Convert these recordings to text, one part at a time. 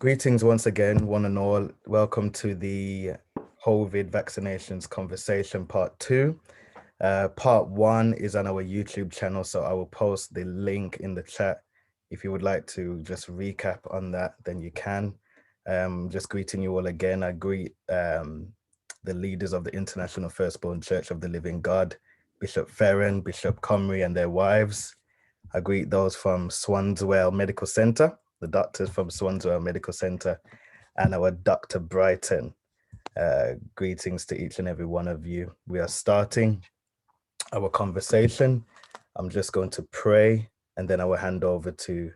Greetings once again, one and all. Welcome to the COVID vaccinations conversation part 2. Part 1 is on our YouTube channel, so I will post the link in the chat. If you would like to just recap on that, then you can. Just greeting you all again. I greet the leaders of the International Firstborn Church of the Living God, Bishop Ferren, Bishop Comrie and their wives. I greet those from Swanswell Medical Center, the doctors from Swanswell Medical Center, and our Dr. Brighton. Greetings to each and every one of you. We are starting our conversation. I'm just going to pray, and then I will hand over to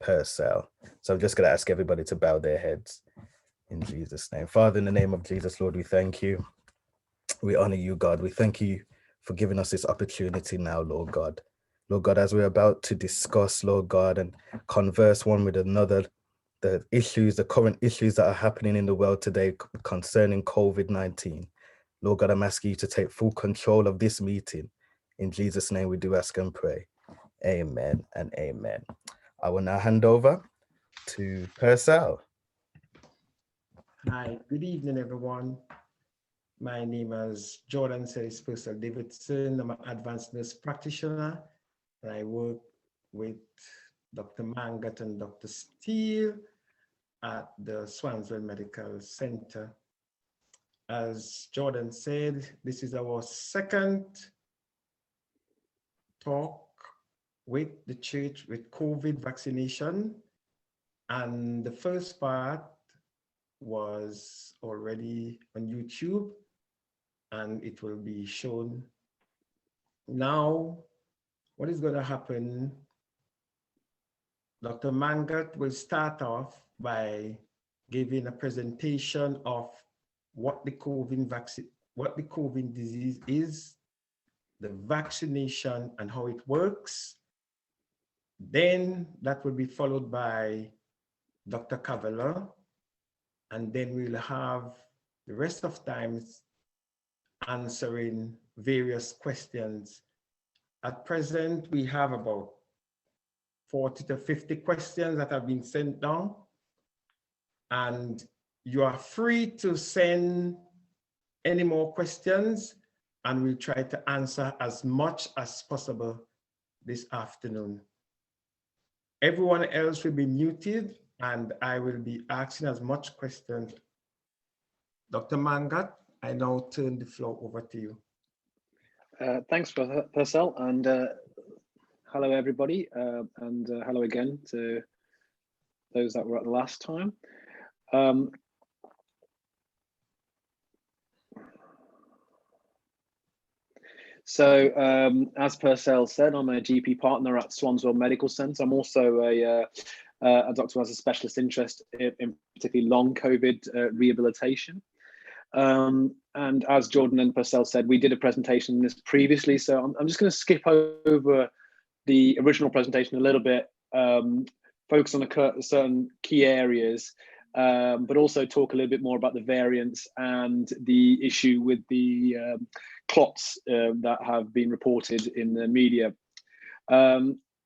Purcell. So I'm just going to ask everybody to bow their heads in Jesus' name. Father, in the name of Jesus, Lord, we thank you. We honor you, God. We thank you for giving us this opportunity now, Lord God. Lord God, as we're about to discuss, Lord God, and converse one with another, the issues, the current issues that are happening in the world today concerning COVID-19. Lord God, I'm asking you to take full control of this meeting. In Jesus' name, we do ask and pray. Amen and amen. I will now hand over to Purcell. Hi, good evening, everyone. My name is Jordan Celis Purcell Davidson. I'm an advanced nurse practitioner, and I work with Dr. Mangat and Dr. Steele at the Swanswell Medical Center. As Jordan said, this is our second talk with the church with COVID vaccination. And the first part was already on YouTube, and it will be shown. Now, what is going to happen? Dr. Mangat will start off by giving a presentation of what the COVID disease is, the vaccination and how it works. Then that will be followed by Dr. Kavaloh, and then we'll have the rest of times answering various questions. At present, we have about 40 to 50 questions that have been sent down, and you are free to send any more questions, and we'll try to answer as much as possible this afternoon. Everyone else will be muted, and I will be asking as much questions. Dr. Mangat, I now turn the floor over to you. Thanks, Purcell, and hello, everybody, and hello again to those that were at the last time. As Purcell said, I'm a GP partner at Swanswell Medical Centre. I'm also a doctor who has a specialist interest in particularly long COVID rehabilitation. And as Jordan and Purcell said, we did a presentation on this previously, so I'm just going to skip over the original presentation a little bit, focus on certain key areas, but also talk a little bit more about the variants and the issue with the clots that have been reported in the media.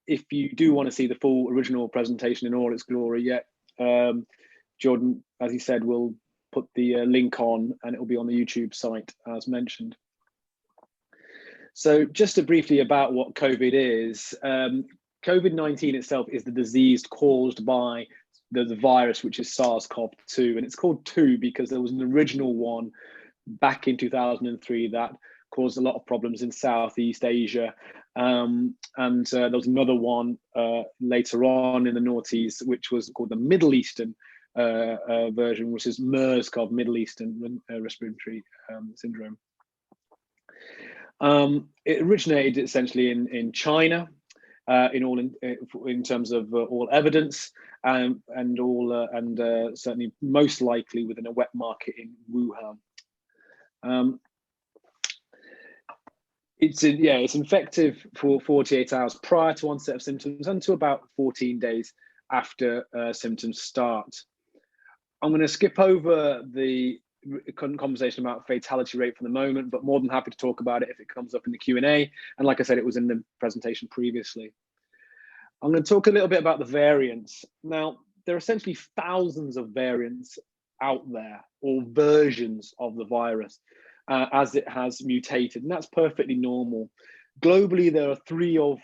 If you do want to see the full original presentation in all its glory, Jordan, as he said, will put the link on, and it will be on the YouTube site as mentioned. So just to briefly about what COVID is, COVID-19 itself is the disease caused by the virus, which is SARS-CoV-2, and it's called 2 because there was an original one back in 2003 that caused a lot of problems in Southeast Asia, and there was another one later on in the noughties, which was called the Middle Eastern version, which is MERS-CoV, Middle Eastern Respiratory Syndrome. It originated essentially in China, in terms of all evidence, and certainly most likely within a wet market in Wuhan. It's infective for 48 hours prior to onset of symptoms and to about 14 days after symptoms start. I'm going to skip over the conversation about fatality rate for the moment, but more than happy to talk about it if it comes up in the Q&A. And like I said, it was in the presentation previously. I'm going to talk a little bit about the variants. Now, there are essentially thousands of variants out there, or versions of the virus, as it has mutated, and that's perfectly normal. Globally, there are 3 of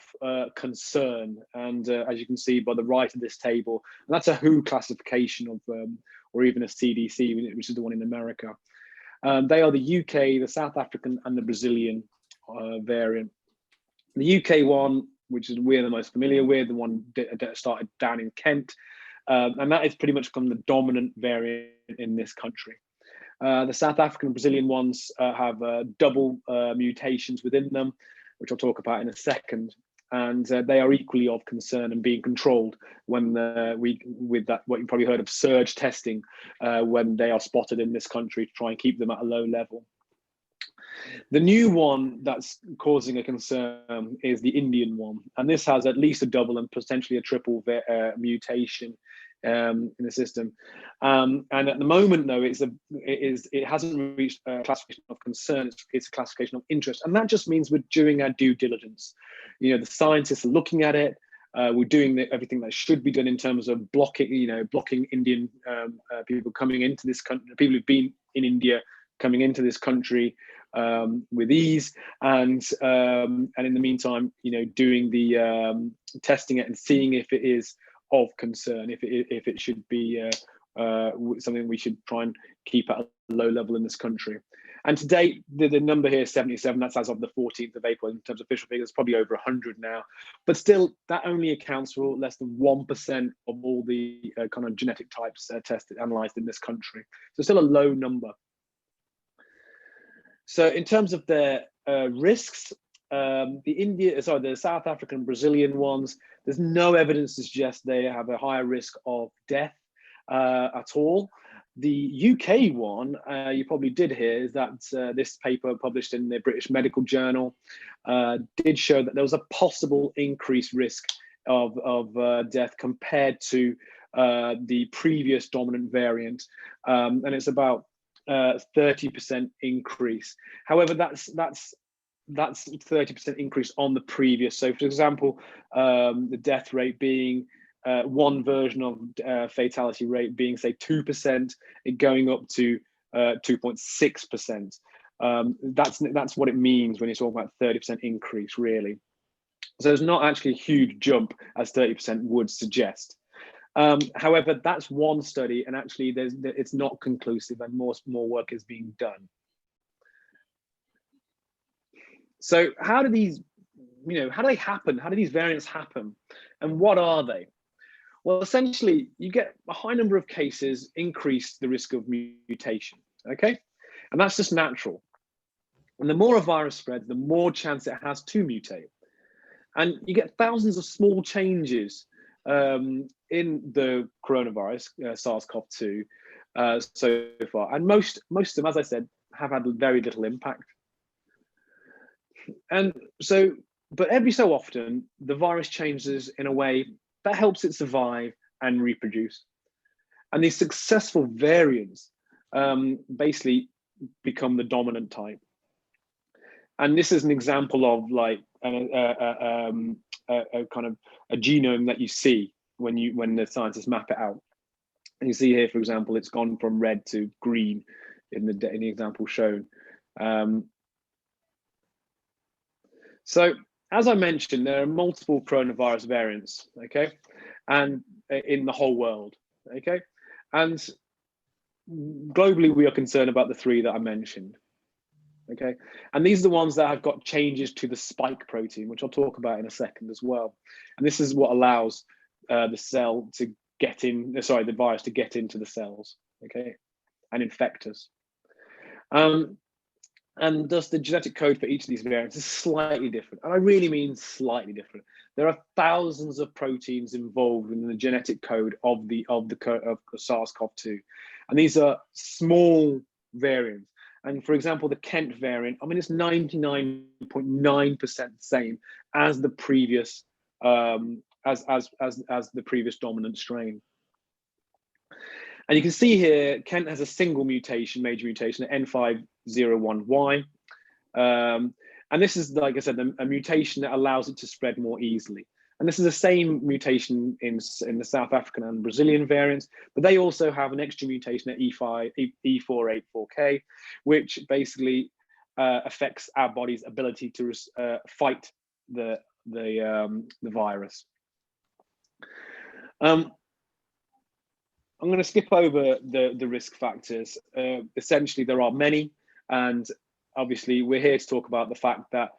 concern, and as you can see by the right of this table, and that's a WHO classification of, or even a CDC, which is the one in America. They are the UK, the South African, and the Brazilian variant. The UK one, which is we're the most familiar with, the one that started down in Kent, and that has pretty much become the dominant variant in this country. The South African and Brazilian ones have double mutations within them, which I'll talk about in a second, and they are equally of concern and being controlled when with that, what you've probably heard of, surge testing, when they are spotted in this country to try and keep them at a low level. The new one that's causing a concern is the Indian one, and this has at least a double and potentially a triple mutation in the system. And at the moment, though, it hasn't reached a classification of concern. It's a classification of interest, and that just means we're doing our due diligence. You know, the scientists are looking at it. We're doing everything that should be done in terms of blocking Indian people coming into this country, people who've been in India coming into this country with ease, and in the meantime, you know, doing the testing it and seeing if it is of concern, if it should be something we should try and keep at a low level in this country. And to date, the number here is 77. That's as of the 14th of April in terms of official figures, probably over 100 now. But still, that only accounts for less than 1% of all the kind of genetic types tested, analysed in this country. So still a low number. So in terms of their risks, the South African, Brazilian ones, there's no evidence to suggest they have a higher risk of death at all. The UK one, you probably did hear, is that this paper published in the British Medical Journal did show that there was a possible increased risk of death compared to the previous dominant variant, and it's about 30% increase. However, that's 30% increase on the previous. So, for example, the death rate being one version of fatality rate being, say, 2%, it going up to 2.6%. That's what it means when you're talking about 30% increase, really. So it's not actually a huge jump as 30% would suggest. However, that's one study, and actually it's not conclusive, and more work is being done. So how do these, how do they happen? How do these variants happen? And what are they? Well, essentially, you get a high number of cases increase the risk of mutation, okay? And that's just natural. And the more a virus spreads, the more chance it has to mutate. And you get thousands of small changes in the coronavirus, SARS-CoV-2, so far. And most of them, as I said, have had very little impact. And so, but every so often, the virus changes in a way that helps it survive and reproduce. And these successful variants basically become the dominant type. And this is an example of like a kind of a genome that you see when the scientists map it out. And you see here, for example, it's gone from red to green in the example shown. So, as I mentioned, there are multiple coronavirus variants, okay, and in the whole world, okay, and globally we are concerned about the 3 that I mentioned, okay, and these are the ones that have got changes to the spike protein, which I'll talk about in a second as well, and this is what allows the cell to get in, the virus to get into the cells, okay, and infect us. And thus the genetic code for each of these variants is slightly different. And I really mean slightly different. There are thousands of proteins involved in the genetic code of SARS-CoV-2. And these are small variants. And for example, the Kent variant, I mean, it's 99.9% the same as the previous, as the previous dominant strain. And you can see here, Kent has a single mutation, major mutation, N501Y. And this is, like I said, a mutation that allows it to spread more easily. And this is the same mutation in the South African and Brazilian variants, but they also have an extra mutation at E484K, which basically affects our body's ability to fight the virus. I'm going to skip over the risk factors. Essentially, there are many, and obviously we're here to talk about the fact that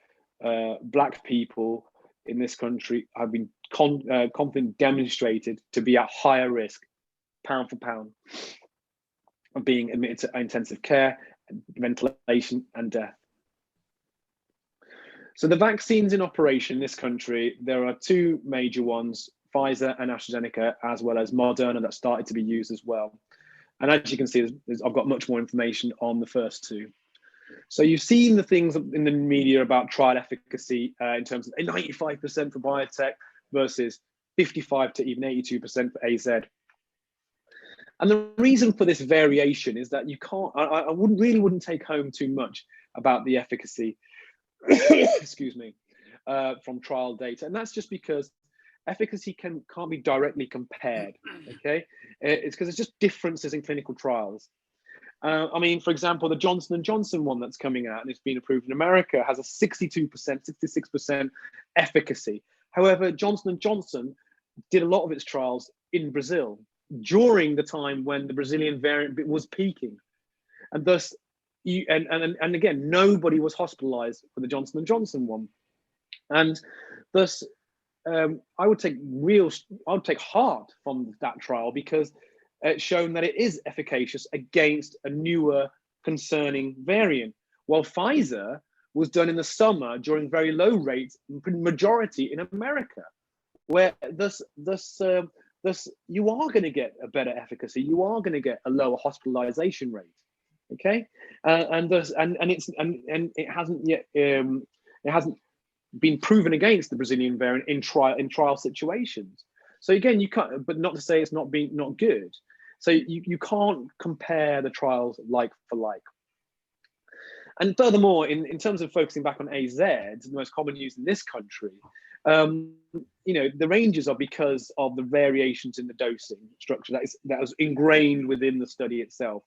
Black people in this country have been confidently demonstrated to be at higher risk, pound for pound, of being admitted to intensive care, ventilation, and death. So the vaccines in operation in this country, there are two major ones, Pfizer and Astrozeneca, as well as Moderna, that started to be used as well. And as you can see, I've got much more information on the first two. So you've seen the things in the media about trial efficacy in terms of 95% for biotech versus 55 to even 82% for AZ. And the reason for this variation is that you can't, I wouldn't take home too much about the efficacy, excuse me, from trial data. And that's just because efficacy can't be directly compared, okay? It's because it's just differences in clinical trials. I mean, for example, the Johnson & Johnson one that's coming out and it's been approved in America has a 62%, 66% efficacy. However, Johnson & Johnson did a lot of its trials in Brazil during the time when the Brazilian variant was peaking. And thus, and again, nobody was hospitalized for the Johnson & Johnson one. And thus, I would take heart from that trial because it's shown that it is efficacious against a newer concerning variant. While Pfizer was done in the summer during very low rates, majority in America, where thus you are going to get a better efficacy. You are going to get a lower hospitalization rate. Okay, and it hasn't yet it hasn't been proven against the Brazilian variant in trial situations. So again, you can't, but not to say it's not good. So you can't compare the trials like for like. And furthermore, in terms of focusing back on AZ, the most common use in this country, you know, the ranges are because of the variations in the dosing structure that was ingrained within the study itself.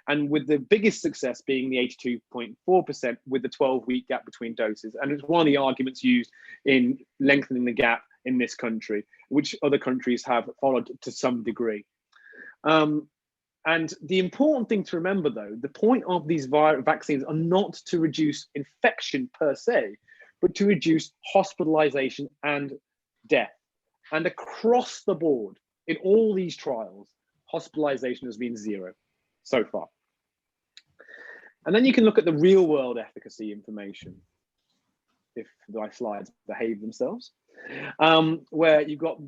And with the biggest success being the 82.4% with the 12-week gap between doses. And it's one of the arguments used in lengthening the gap in this country, which other countries have followed to some degree. And the important thing to remember, though, the point of these vaccines are not to reduce infection per se, but to reduce hospitalization and death. And across the board, in all these trials, hospitalization has been 0 so far. And then you can look at the real world efficacy information, if my slides behave themselves, where you've got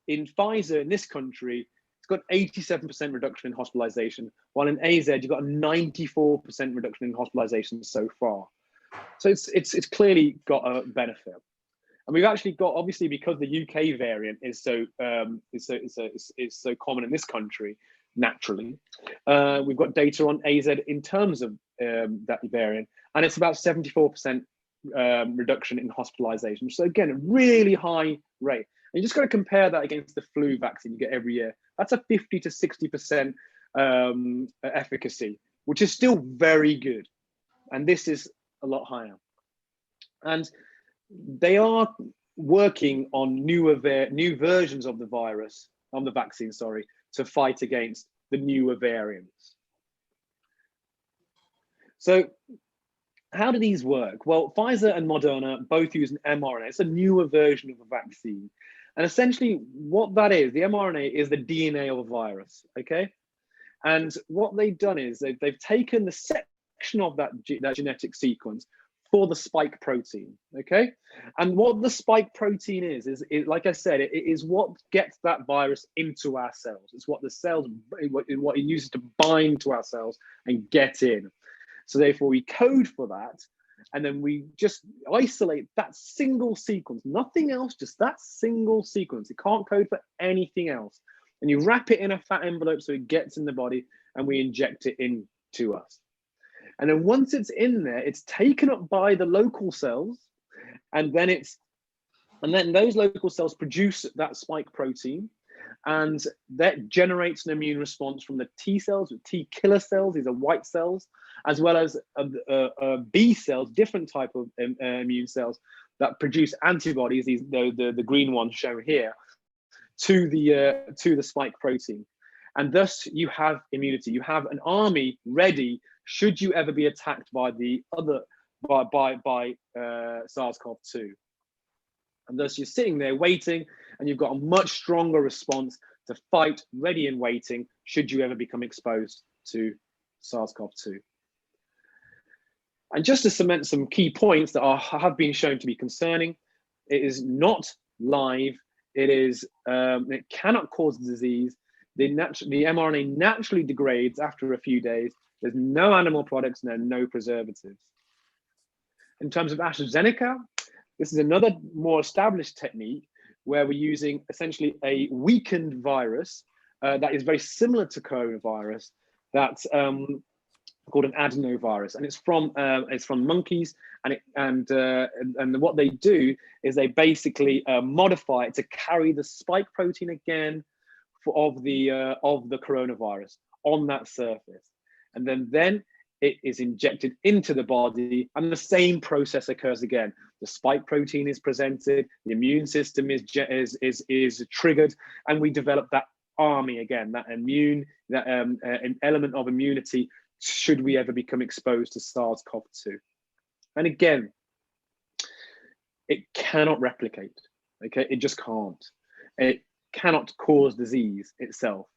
in Pfizer in this country, it's got 87% reduction in hospitalization, while in AZ, you've got a 94% reduction in hospitalization so far. So it's clearly got a benefit. And we've actually got, obviously, because the UK variant is so common in this country, naturally, we've got data on AZ in terms of that variant, and it's about 74% reduction in hospitalization. So again, a really high rate. And you just got to compare that against the flu vaccine you get every year. That's a 50 to 60% efficacy, which is still very good. And this is a lot higher. And they are working on new versions of the virus, on the vaccine, sorry, to fight against the newer variants. So how do these work? Well, Pfizer and Moderna both use an mRNA. It's a newer version of a vaccine. And essentially what that is, the mRNA is the DNA of a virus, okay? And what they've done is they've taken the section of that genetic sequence for the spike protein, okay? And what the spike protein is like I said, it is what gets that virus into our cells. It's what the cells, what it uses to bind to our cells and get in. So therefore we code for that, and then we just isolate that single sequence, nothing else, just that single sequence. It can't code for anything else. And you wrap it in a fat envelope so it gets in the body, and we inject it into us. And then once it's in there, it's taken up by the local cells, and then it's And then those local cells produce that spike protein, and that generates an immune response from the T cells, T killer cells, these are white cells, as well as B cells, different type of immune cells that produce antibodies, the green ones shown here, to the spike protein. And thus you have immunity. You have an army ready should you ever be attacked by the other by SARS-CoV-2. And thus you're sitting there waiting, and you've got a much stronger response to fight, ready and waiting, should you ever become exposed to SARS-CoV-2. And just to cement some key points that have been shown to be concerning, it is not live. It cannot cause disease. The mRNA naturally degrades after a few days. There's no animal products and there are no preservatives. In terms of AstraZeneca, this is another more established technique where we're using essentially a weakened virus that is very similar to coronavirus, that's called an adenovirus, and it's from monkeys, and what they do is they basically modify it to carry the spike protein again of the coronavirus on that surface, and then it is injected into the body, and the same process occurs again. The spike protein is presented, the immune system is triggered, and we develop that army again, an element of immunity should we ever become exposed to SARS-CoV-2. And again, it cannot replicate, okay? It just can't. It cannot cause disease itself,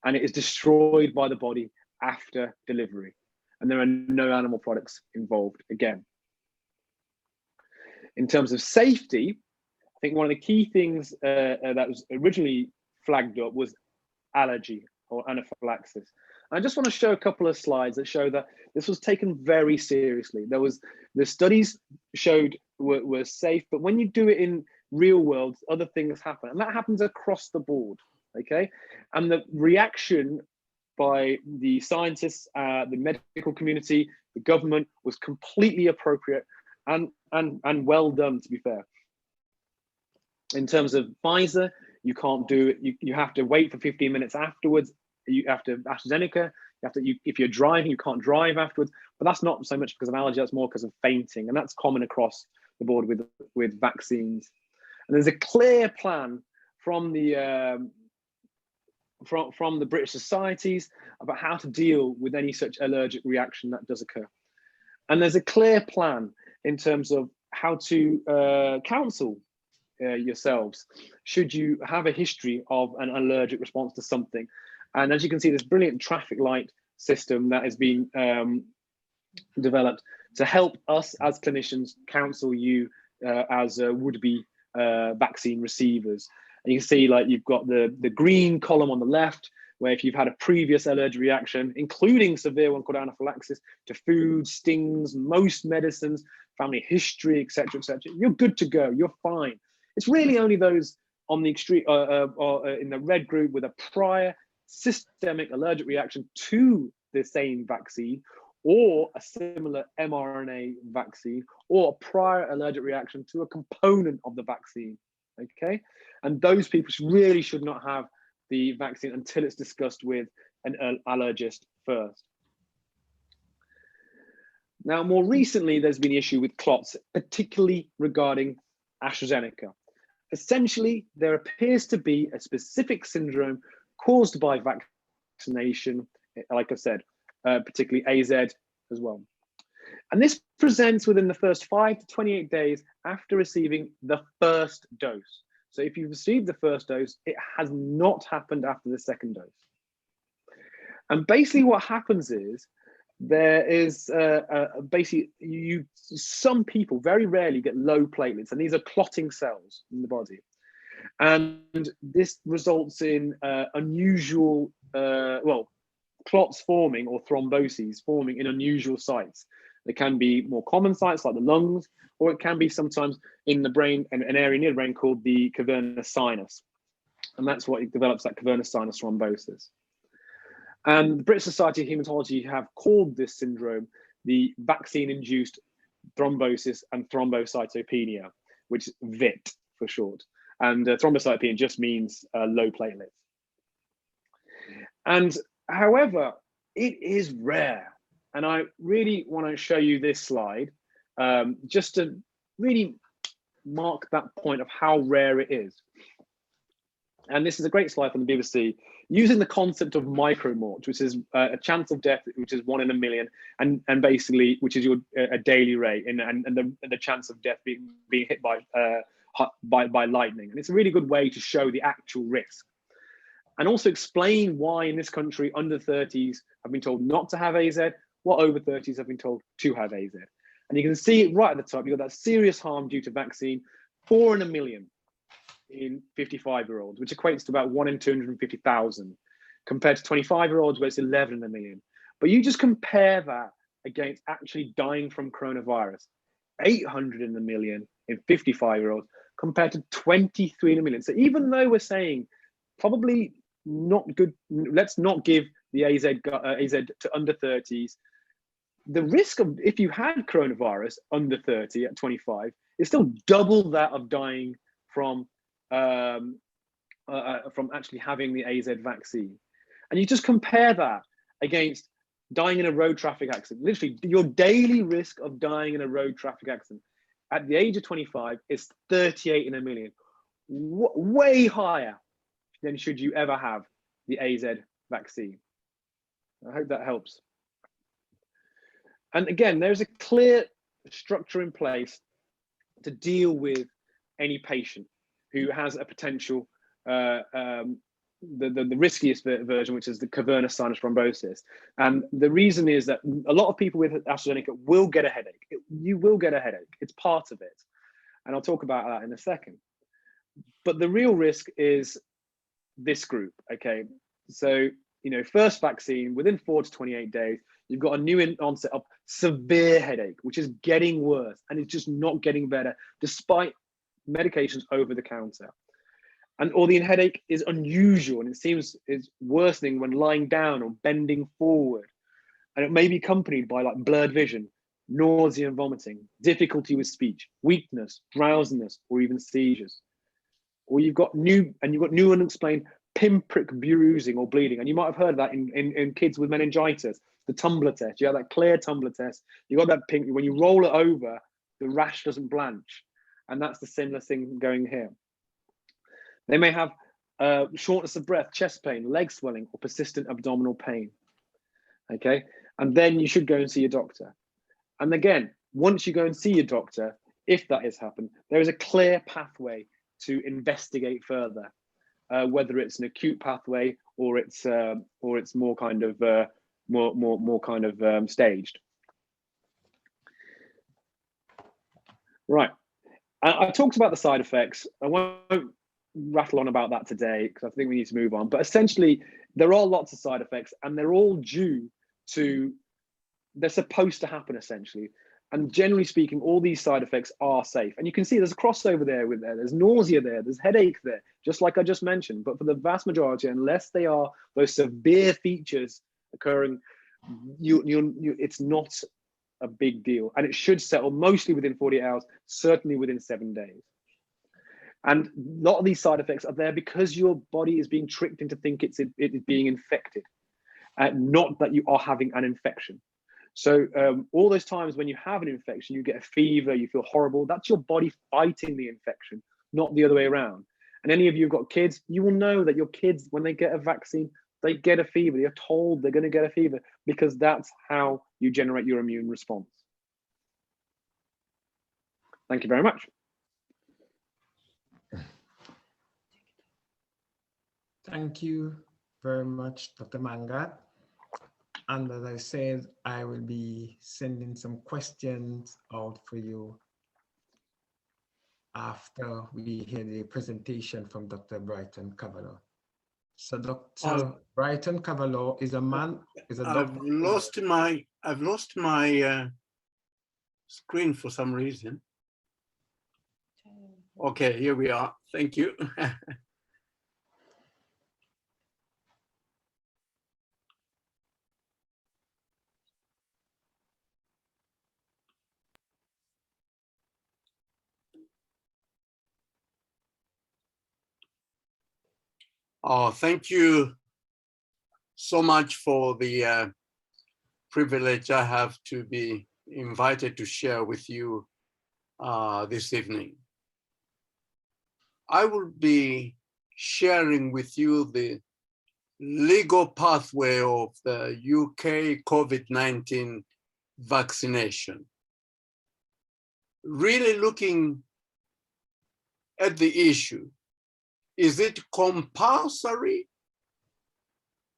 and it is destroyed by the body after delivery. And there are no animal products involved again. In terms of safety, I think one of the key things that was originally flagged up was allergy or anaphylaxis. And I just want to show a couple of slides that show that this was taken very seriously. The studies showed were safe, but when you do it in real world, other things happen, and that happens across the board, okay? And the reaction by the scientists, the medical community, the government was completely appropriate and well done, to be fair. In terms of Pfizer, you can't do it. You have to wait for 15 minutes afterwards. You have to AstraZeneca. If you're driving, you can't drive afterwards. But that's not so much because of allergy. That's more because of fainting, and that's common across the board with vaccines. And there's a clear plan from the British societies about how to deal with any such allergic reaction that does occur. And there's a clear plan in terms of how to counsel yourselves should you have a history of an allergic response to something. And as you can see, this brilliant traffic light system that has been developed to help us as clinicians counsel you as would-be vaccine receivers. And you can see, like, you've got the green column on the left, where if you've had a previous allergic reaction, including severe one called anaphylaxis to food, stings, most medicines, family history, etc., you're good to go. You're fine. It's really only those on the extreme or in the red group with a prior systemic allergic reaction to the same vaccine, or a similar mRNA vaccine, or a prior allergic reaction to a component of the vaccine. Okay, and those people really should not have the vaccine until it's discussed with an allergist first. Now, more recently, there's been an issue with clots, particularly regarding AstraZeneca. Essentially, there appears to be a specific syndrome caused by vaccination, like I said, particularly AZ as well. And this presents within the first 5 to 28 days after receiving the first dose. So if you've received the first dose, it has not happened after the second dose. And basically what happens is there is some people very rarely get low platelets, and these are clotting cells in the body. And this results in unusual, clots forming or thromboses forming in unusual sites. There can be more common sites like the lungs, or it can be sometimes in the brain, an area near the brain called the cavernous sinus. And that's what develops that cavernous sinus thrombosis. And the British Society of Haematology have called this syndrome the Vaccine-Induced Thrombosis and Thrombocytopenia, which is VIT for short. And thrombocytopenia just means low platelets. And however, it is rare. And I really want to show you this slide just to really mark that point of how rare it is. And this is a great slide from the BBC using the concept of micromort, which is a chance of death, which is 1 in a million, and basically, which is your a daily rate, and the chance of death being hit by lightning. And it's a really good way to show the actual risk, and also explain why in this country under 30s have been told not to have AZ, while over 30s have been told to have AZ. And you can see it right at the top. You've got that serious harm due to vaccine, 4 in a million in 55-year-olds, which equates to about 1 in 250,000, compared to 25-year-olds where it's 11 in a million. But you just compare that against actually dying from coronavirus, 800 in a million in 55-year-olds, compared to 23 in a million. So even though we're saying probably not good, let's not give the AZ to under 30s, the risk of, if you had coronavirus under 30 at 25, is still double that of dying from actually having the AZ vaccine. And you just compare that against dying in a road traffic accident. Literally, your daily risk of dying in a road traffic accident at the age of 25 is 38 in a million, way higher than should you ever have the AZ vaccine. I hope that helps. And again, there's a clear structure in place to deal with any patient who has a potential, the riskiest version, which is the cavernous sinus thrombosis. And the reason is that a lot of people with AstraZeneca will get a headache. You will get a headache. It's part of it. And I'll talk about that in a second. But the real risk is this group, okay? So, you know, first vaccine, within 4 to 28 days, you've got a new onset of severe headache, which is getting worse, and it's just not getting better, despite medications over the counter. And or the headache is unusual, and it seems it's worsening when lying down or bending forward. And it may be accompanied by like blurred vision, nausea and vomiting, difficulty with speech, weakness, drowsiness, or even seizures. Or you've got new unexplained pinprick bruising or bleeding. And you might have heard that in kids with meningitis, the Tumbler Test. You have that clear Tumbler Test. You got that pink, when you roll it over, the rash doesn't blanch. And that's the similar thing going here. They may have shortness of breath, chest pain, leg swelling, or persistent abdominal pain. Okay, and then you should go and see your doctor. And again, once you go and see your doctor, if that has happened, there is a clear pathway to investigate further, whether it's an acute pathway or it's more kind of staged. Right. I talked about the side effects. I won't rattle on about that today because I think we need to move on. But essentially, there are lots of side effects, and they're all due to, they're supposed to happen essentially. And generally speaking, all these side effects are safe. And you can see there's a crossover there with there. There's nausea there. There's headache there, just like I just mentioned. But for the vast majority, unless they are those severe features occurring, it's not a big deal, and it should settle mostly within 48 hours, certainly within 7 days. And a lot of these side effects are there because your body is being tricked into think it is being infected, not that you are having an infection. So all those times when you have an infection, you get a fever, you feel horrible, that's your body fighting the infection, not the other way around. And any of you who've got kids, you will know that your kids, when they get a vaccine, they get a fever. They're told they're going to get a fever because that's how you generate your immune response. Thank you very much. Thank you very much, Dr. Mangat. And as I said, I will be sending some questions out for you after we hear the presentation from Dr. Brighton Kavaloh. So Dr. Brighton Kavaloh is a man, is a doctor. I've lost my screen for some reason. Okay, here we are. Thank you. Thank you so much for the privilege I have to be invited to share with you this evening. I will be sharing with you the legal pathway of the UK COVID-19 vaccination. Really looking at the issue, is it compulsory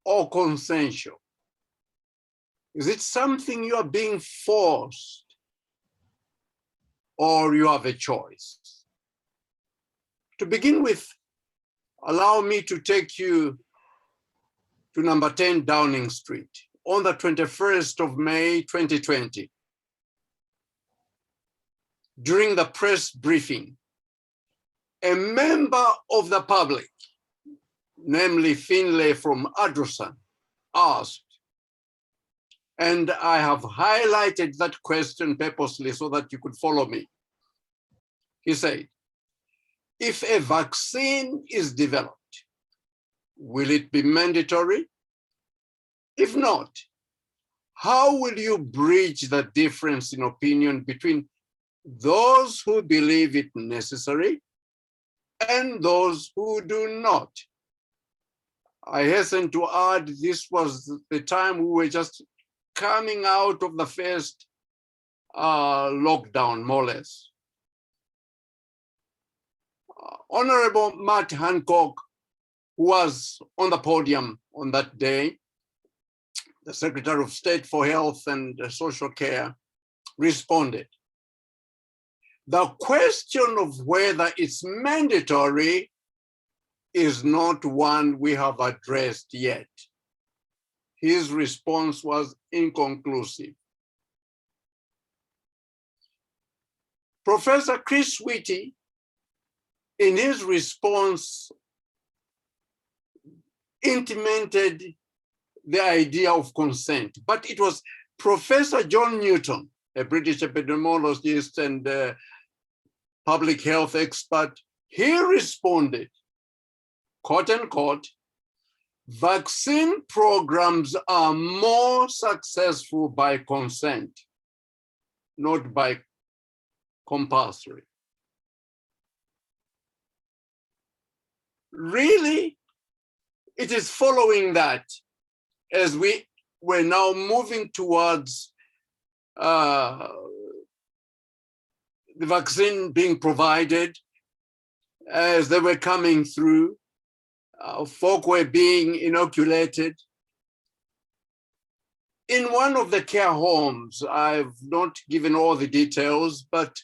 or consensual? Is it something you are being forced or you have a choice? To begin with, allow me to take you to number 10 Downing Street on the 21st of May, 2020. During the press briefing, a member of the public, namely Finlay from Adrosan, asked, and I have highlighted that question purposely so that you could follow me. He said, if a vaccine is developed, will it be mandatory? If not, how will you bridge the difference in opinion between those who believe it necessary and those who do not? I hasten to add, this was the time we were just coming out of the first lockdown, more or less. Honorable Matt Hancock, who was on the podium on that day, the Secretary of State for Health and Social Care, responded. The question of whether it's mandatory is not one we have addressed yet. His response was inconclusive. Professor Chris Whitty, in his response, intimated the idea of consent, but it was Professor John Newton, a British epidemiologist and public health expert. He responded, quote unquote, vaccine programs are more successful by consent, not by compulsory. Really, it is following that as we were now moving towards the vaccine being provided, as they were coming through, folk were being inoculated. In one of the care homes, I've not given all the details, but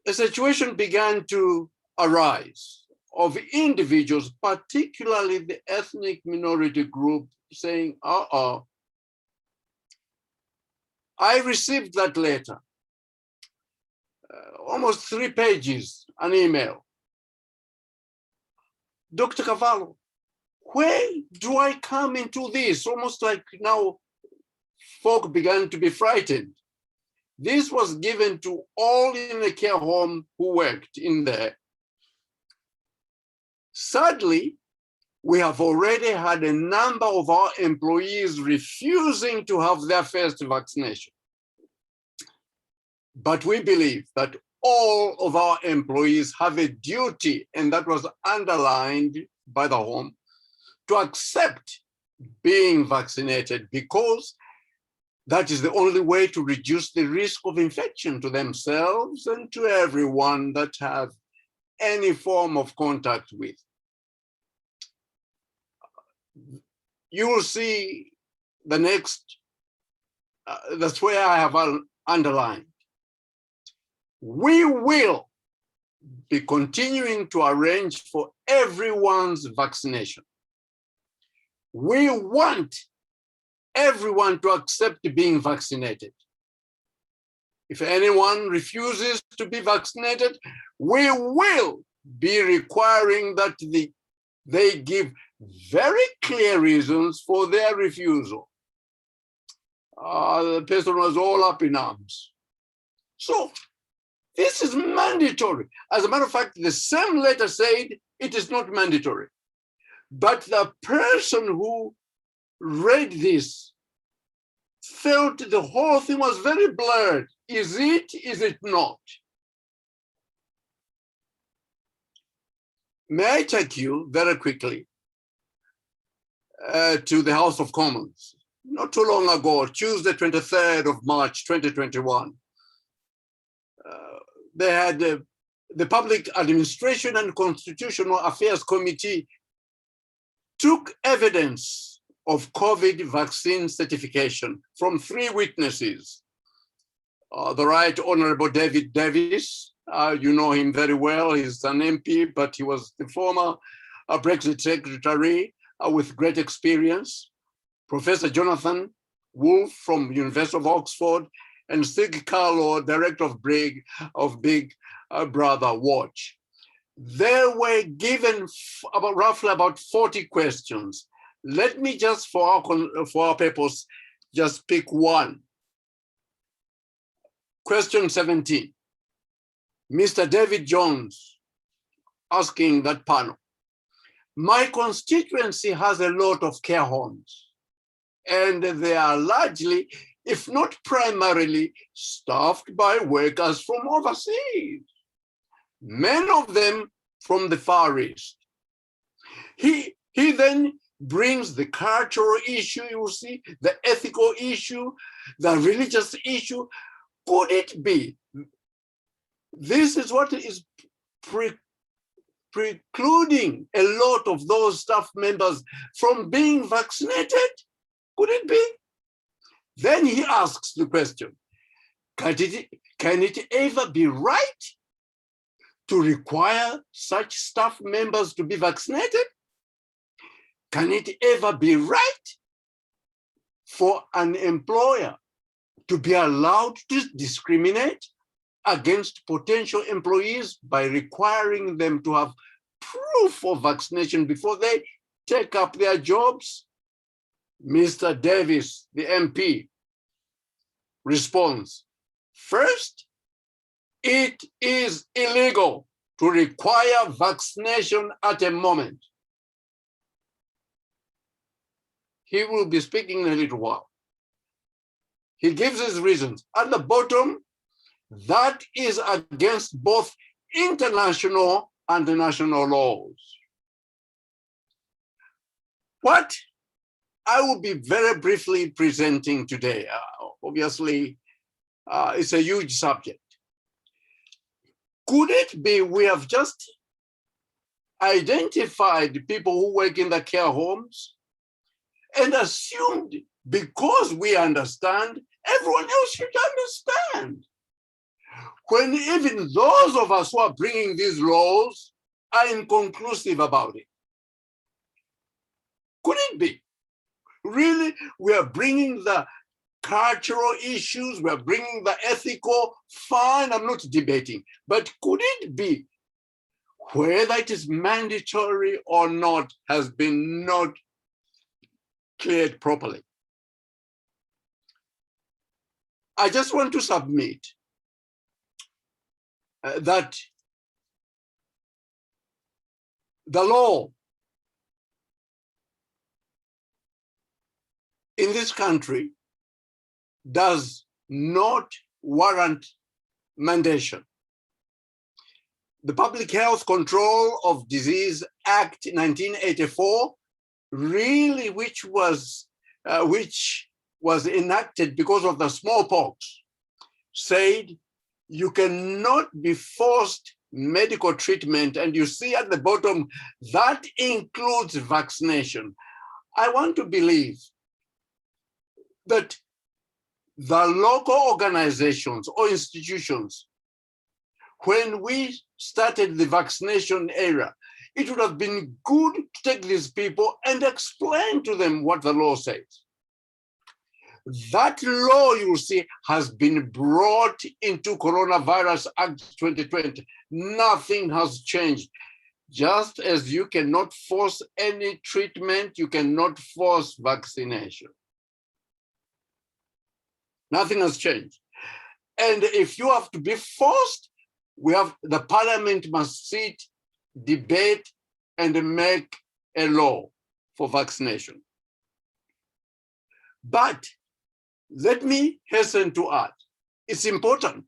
a situation began to arise of individuals, particularly the ethnic minority group, saying, I received that letter, almost 3 pages, an email. Dr. Kavaloh, where do I come into this? Almost like now folk began to be frightened. This was given to all in the care home who worked in there. Sadly, we have already had a number of our employees refusing to have their first vaccination. But we believe that all of our employees have a duty, and that was underlined by the home, to accept being vaccinated, because that is the only way to reduce the risk of infection to themselves and to everyone that have any form of contact with. You will see the next, that's where I have underlined. We will be continuing to arrange for everyone's vaccination. We want everyone to accept being vaccinated. If anyone refuses to be vaccinated, we will be requiring that they give very clear reasons for their refusal. The person was all up in arms. So this is mandatory. As a matter of fact, the same letter said It is not mandatory. But the person who read this felt the whole thing was very blurred. Is it not? May I take you very quickly to the House of Commons? Not too long ago, Tuesday, 23rd of March, 2021, they had the Public Administration and Constitutional Affairs Committee took evidence of COVID vaccine certification from 3 witnesses. The Right Honorable David Davis, you know him very well, he's an MP, but he was the former Brexit Secretary with great experience. Professor Jonathan Wolfe from University of Oxford, and Stig Kavaloh, Director of Big Brother Watch. They were given roughly about 40 questions. Let me just, for our purpose, just pick one. Question 17. Mr. David Jones asking that panel, my constituency has a lot of care homes, and they are largely, if not primarily, staffed by workers from overseas, many of them from the Far East. He then brings the cultural issue, you see, the ethical issue, the religious issue. Could it be? This is what is precluding a lot of those staff members from being vaccinated? Could it be? Then he asks the question, can it ever be right to require such staff members to be vaccinated? Can it ever be right for an employer to be allowed to discriminate against potential employees by requiring them to have proof of vaccination before they take up their jobs? Mr. Davis, the MP, responds, first, it is illegal to require vaccination at a moment. He will be speaking in a little while. He gives his reasons. At the bottom, that is against both international and national laws. What I will be very briefly presenting today, obviously, it's a huge subject. Could it be we have just identified people who work in the care homes and assumed because we understand, everyone else should understand? When even those of us who are bringing these laws are inconclusive about it. Could it be? Really, we are bringing the cultural issues, we are bringing the ethical, fine, I'm not debating, but could it be whether it is mandatory or not has been not cleared properly? I just want to submit that the law in this country does not warrant mandation. The Public Health Control of Disease Act 1984, really, which was enacted because of the smallpox, said you cannot be forced medical treatment, and you see at the bottom that includes vaccination. I want to believe that the local organizations or institutions, when we started the vaccination era, it would have been good to take these people and explain to them what the law says. That law, you will see, has been brought into Coronavirus Act 2020. Nothing has changed. Just as you cannot force any treatment, you cannot force vaccination. Nothing has changed. And if you have to be forced, the parliament must sit, debate, and make a law for vaccination. But let me hasten to add, it's important.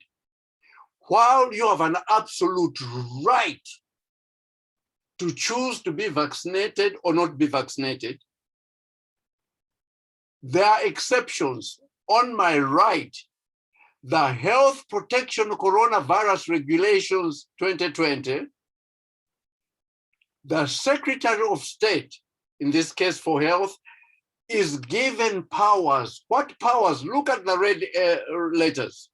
While you have an absolute right to choose to be vaccinated or not be vaccinated, there are exceptions. On my right, the Health Protection Coronavirus Regulations 2020, the Secretary of State, in this case for health, is given powers. What powers? Look at the red letters.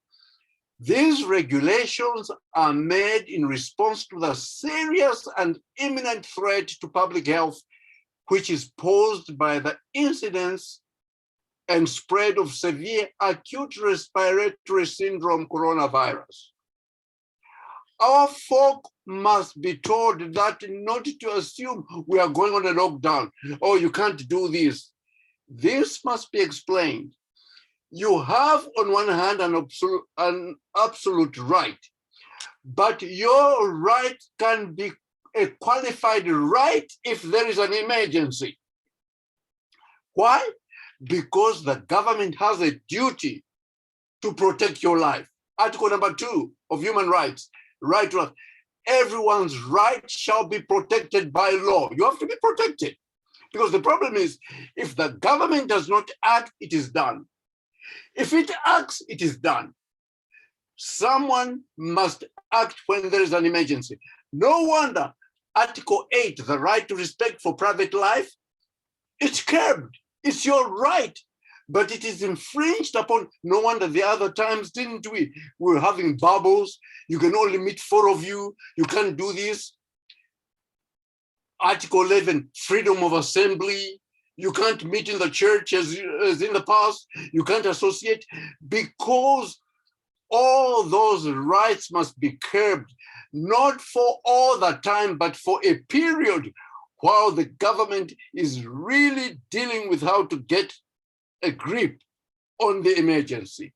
These regulations are made in response to the serious and imminent threat to public health, which is posed by the incidence and spread of severe acute respiratory syndrome coronavirus. Our folk must be told that not to assume we are going on a lockdown, or you can't do this. This must be explained. You have, on one hand, an absolute right, but your right can be a qualified right if there is an emergency. Why? Because the government has a duty to protect your life. Article number 2 of human rights, right to life. Everyone's right shall be protected by law. You have to be protected. Because the problem is, if the government does not act, it is done. If it acts, it is done. Someone must act when there is an emergency. No wonder Article 8, the right to respect for private life, it's curbed. It's your right, but it is infringed upon. No wonder the other times, didn't we? We were having bubbles. You can only meet 4 of you. You can't do this. Article 11, freedom of assembly. You can't meet in the church as in the past. You can't associate, because all those rights must be curbed, not for all the time, but for a period while the government is really dealing with how to get a grip on the emergency.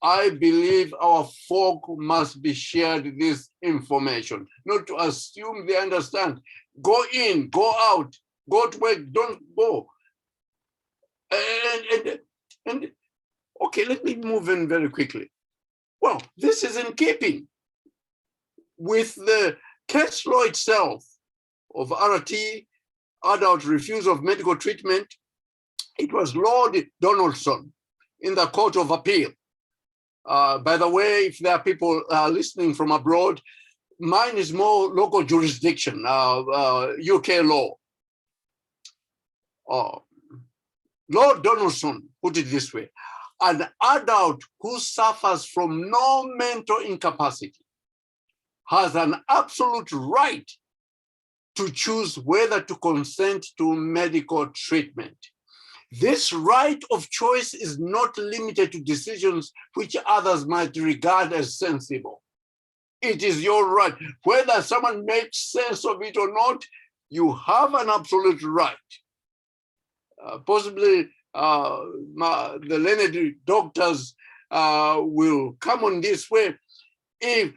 I believe our folk must be shared this information, not to assume they understand. Go in, go out, go to work, don't go. And okay, let me move in very quickly. Well, this is in keeping with the case law itself of RT, adult refusal of medical treatment. It was Lord Donaldson in the Court of Appeal. By the way, if there are people listening from abroad, mine is more local jurisdiction, UK law. Lord Donaldson put it this way: an adult who suffers from no mental incapacity has an absolute right to choose whether to consent to medical treatment. This right of choice is not limited to decisions which others might regard as sensible. It is your right. Whether someone makes sense of it or not, you have an absolute right. Possibly the learned doctors will come on this way. If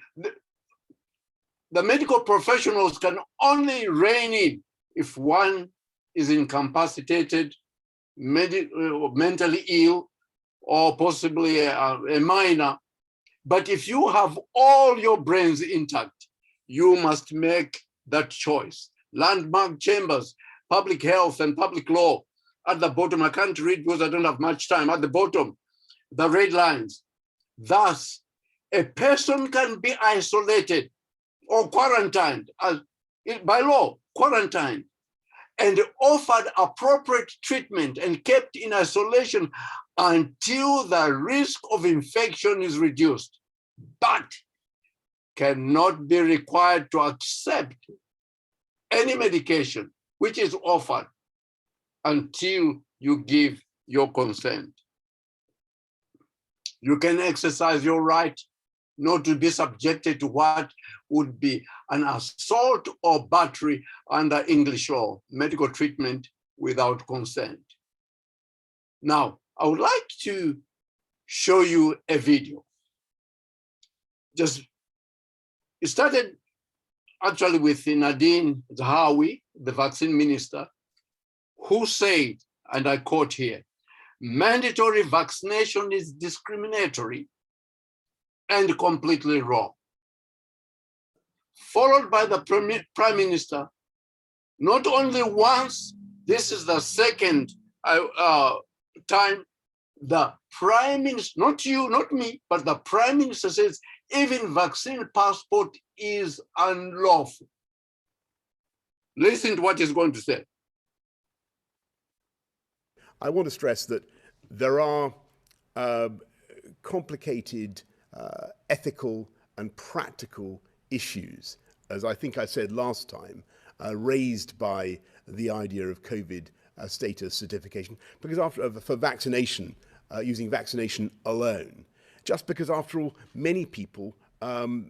the medical professionals can only rein in if one is incapacitated, mentally ill, or possibly a minor. But if you have all your brains intact, you must make that choice. Landmark chambers, public health and public law. At the bottom, I can't read because I don't have much time. At the bottom, the red lines. Thus, a person can be isolated or quarantined, by law, quarantined, and offered appropriate treatment and kept in isolation until the risk of infection is reduced, but cannot be required to accept any medication which is offered until you give your consent. You can exercise your right not to be subjected to what would be an assault or battery under English law, medical treatment without consent. Now, I would like to show you a video. It started actually with Nadine Zahawi, the vaccine minister, who said, and I quote here, mandatory vaccination is discriminatory and completely wrong. Followed by the Prime Minister, not only once, this is the second time the Prime Minister, not you, not me, but the Prime Minister says even vaccine passport is unlawful. Listen to what he's going to say. I want to stress that there are complicated ethical and practical issues, as I think I said last time, raised by the idea of COVID status certification, because for vaccination, using vaccination alone, just because after all, many people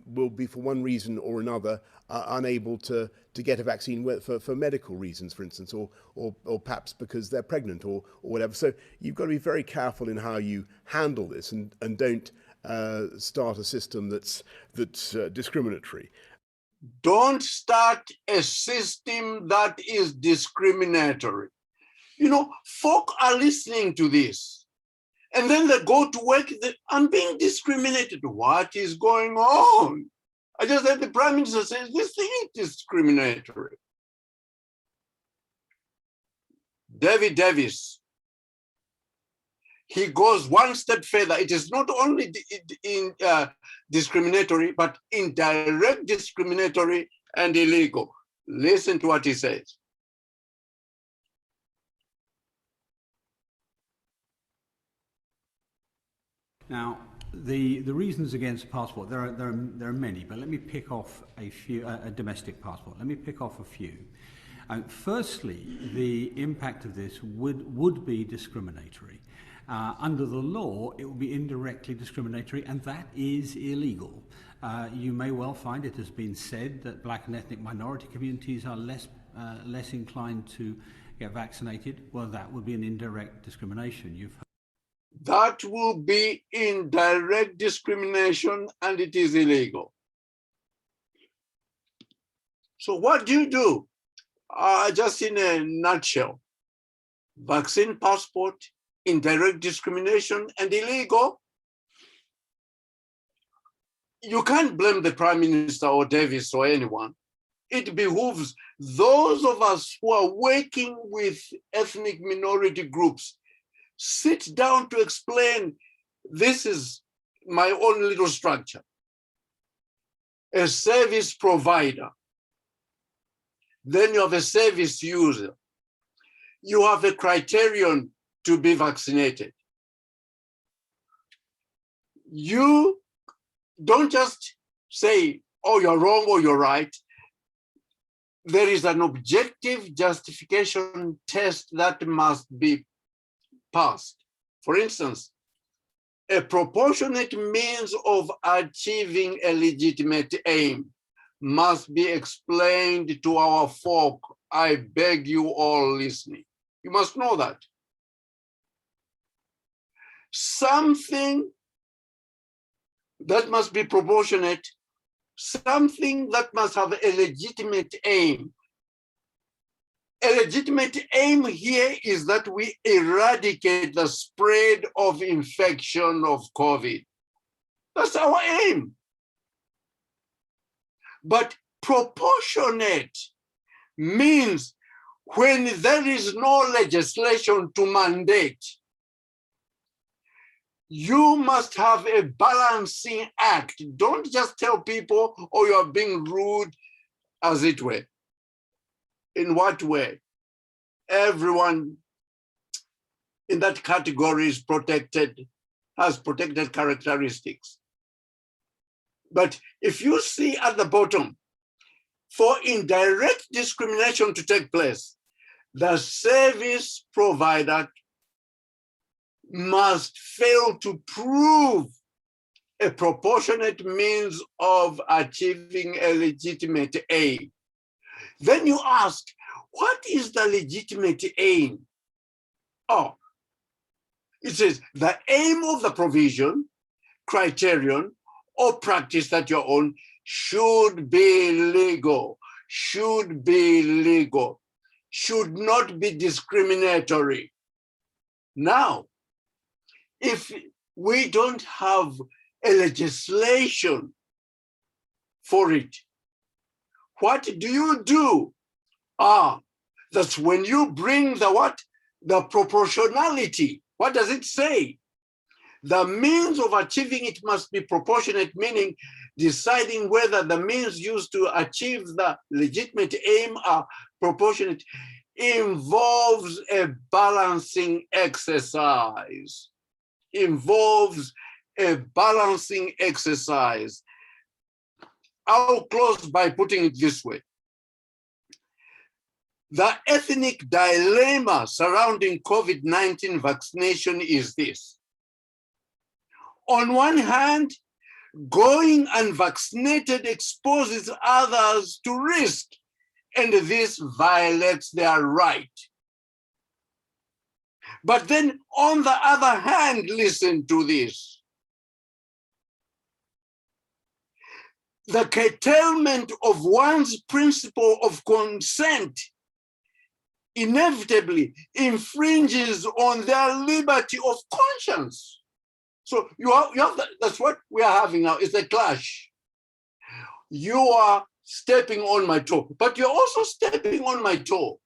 will be, for one reason or another, unable to get a vaccine for medical reasons, for instance, or perhaps because they're pregnant or whatever. So you've got to be very careful in how you handle this and don't start a system that's discriminatory. Don't start a system that is discriminatory. You know, folk are listening to this, and then they go to work, I'm being discriminated. What is going on? I just heard the Prime Minister say this thing is discriminatory. David Davis, he goes one step further. It is not only discriminatory, but indirect discriminatory and illegal. Listen to what he says. Now, the reasons against passport, there are many, but let me pick off a few. A domestic passport. Let me pick off a few. Firstly, the impact of this would be discriminatory. Under the law, it will be indirectly discriminatory, and that is illegal. You may well find it has been said that black and ethnic minority communities are less inclined to get vaccinated. Well, that would be an indirect discrimination. That will be indirect discrimination, and it is illegal. So what do you do? Just in a nutshell, vaccine passport, indirect discrimination, and illegal. You can't blame the Prime Minister or Davis or anyone. It behooves those of us who are working with ethnic minority groups sit down to explain, this is my own little structure. A service provider. Then you have a service user. You have a criterion to be vaccinated. You don't just say, oh, you're wrong or you're right. There is an objective justification test that must be passed. For instance, a proportionate means of achieving a legitimate aim must be explained to our folk. I beg you all listening. You must know that. Something that must be proportionate, something that must have a legitimate aim. A legitimate aim here is that we eradicate the spread of infection of COVID. That's our aim. But proportionate means when there is no legislation to mandate, you must have a balancing act. Don't just tell people, oh, you're being rude, as it were. In what way? Everyone in that category is protected, has protected characteristics. But if you see at the bottom, for indirect discrimination to take place, the service provider must fail to prove a proportionate means of achieving a legitimate aim. Then you ask, what is the legitimate aim? Oh, it says the aim of the provision, criterion, or practice that you're on should be legal, should be legal, should not be discriminatory. Now, if we don't have a legislation for it, what do you do? That's when you bring the what? The proportionality. What does it say? The means of achieving it must be proportionate, meaning deciding whether the means used to achieve the legitimate aim are proportionate involves a balancing exercise. Involves a balancing exercise. I'll close by putting it this way. The ethnic dilemma surrounding COVID-19 vaccination is this. On one hand, going unvaccinated exposes others to risk, and this violates their right. But then on the other hand, listen to this. The curtailment of one's principle of consent inevitably infringes on their liberty of conscience. So you have that's what we are having now, is a clash. You are stepping on my toe, but you're also stepping on my toe.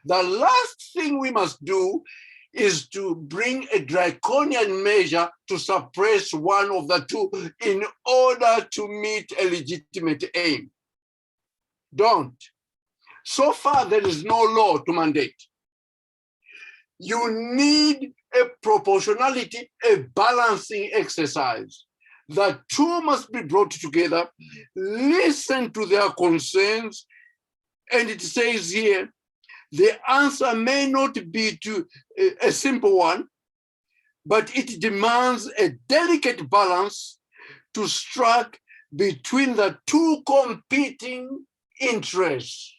The last thing we must do is to bring a draconian measure to suppress one of the two in order to meet a legitimate aim. Don't. So far, there is no law to mandate. You need a proportionality, a balancing exercise. The two must be brought together, listen to their concerns, and it says here, the answer may not be to a simple one, but it demands a delicate balance to strike between the two competing interests.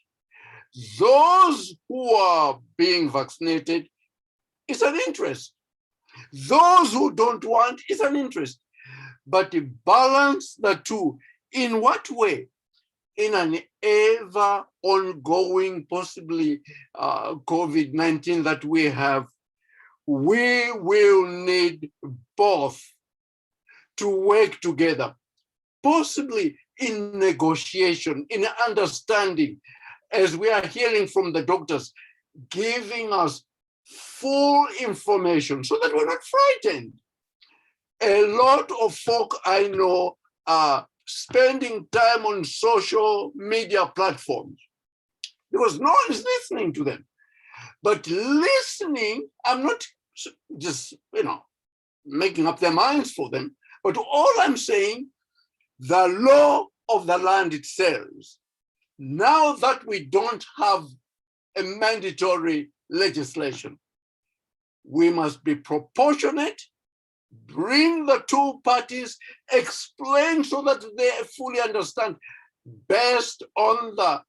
Those who are being vaccinated is an interest. Those who don't want is an interest. But to balance the two, in what way? In an ever ongoing, possibly COVID-19 that we have, we will need both to work together, possibly in negotiation, in understanding, as we are hearing from the doctors, giving us full information so that we're not frightened. A lot of folk I know are spending time on social media platforms because no one is listening to them. But listening, I'm not just, making up their minds for them, but all I'm saying, the law of the land itself, now that we don't have a mandatory legislation, we must be proportionate, bring the two parties, explain so that they fully understand based on the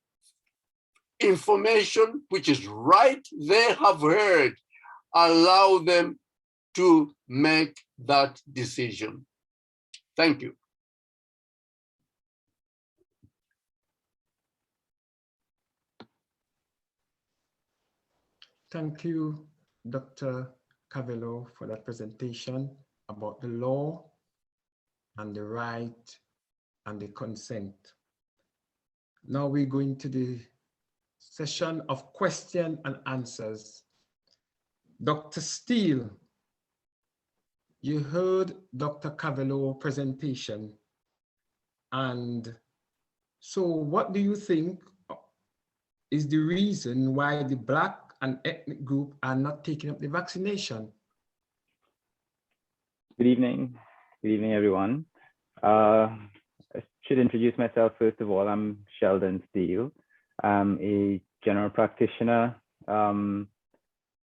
information which is right they have heard, allow them to make that decision. Thank you. Thank you, Dr. Kavaloh, for that presentation about the law and the right and the consent. Now we go into the session of question and answers. Dr. Steele, you heard Dr. Kavaloh presentation, and so what do you think is the reason why the Black and ethnic group are not taking up the vaccination? Good evening. Good evening, everyone. I should introduce myself first of all. I'm Sheldon Steele. I'm a general practitioner.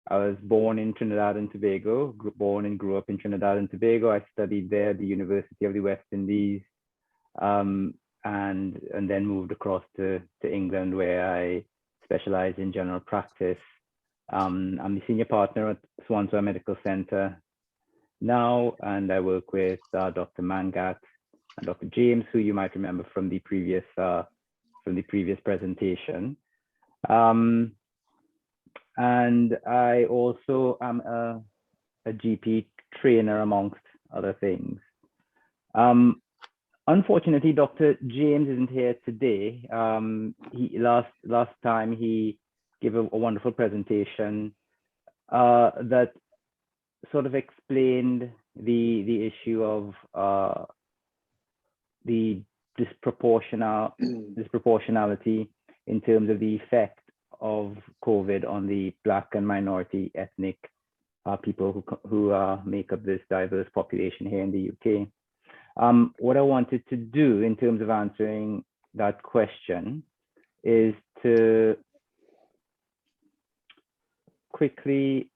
I was born in Trinidad and Tobago, born and grew up in Trinidad and Tobago. I studied there at the University of the West Indies, and then moved across to England, where I specialize in general practice. I'm the senior partner at Swanswell Medical Center now, and I work with Dr. Mangat and Dr. James, who you might remember from the previous presentation. And I also am a GP trainer, amongst other things. Unfortunately, Dr. James isn't here today. Last time he gave a wonderful presentation that sort of explained the issue of the disproportionality in terms of the effect of COVID on the Black and minority ethnic people who make up this diverse population here in the UK. What I wanted to do in terms of answering that question is to quickly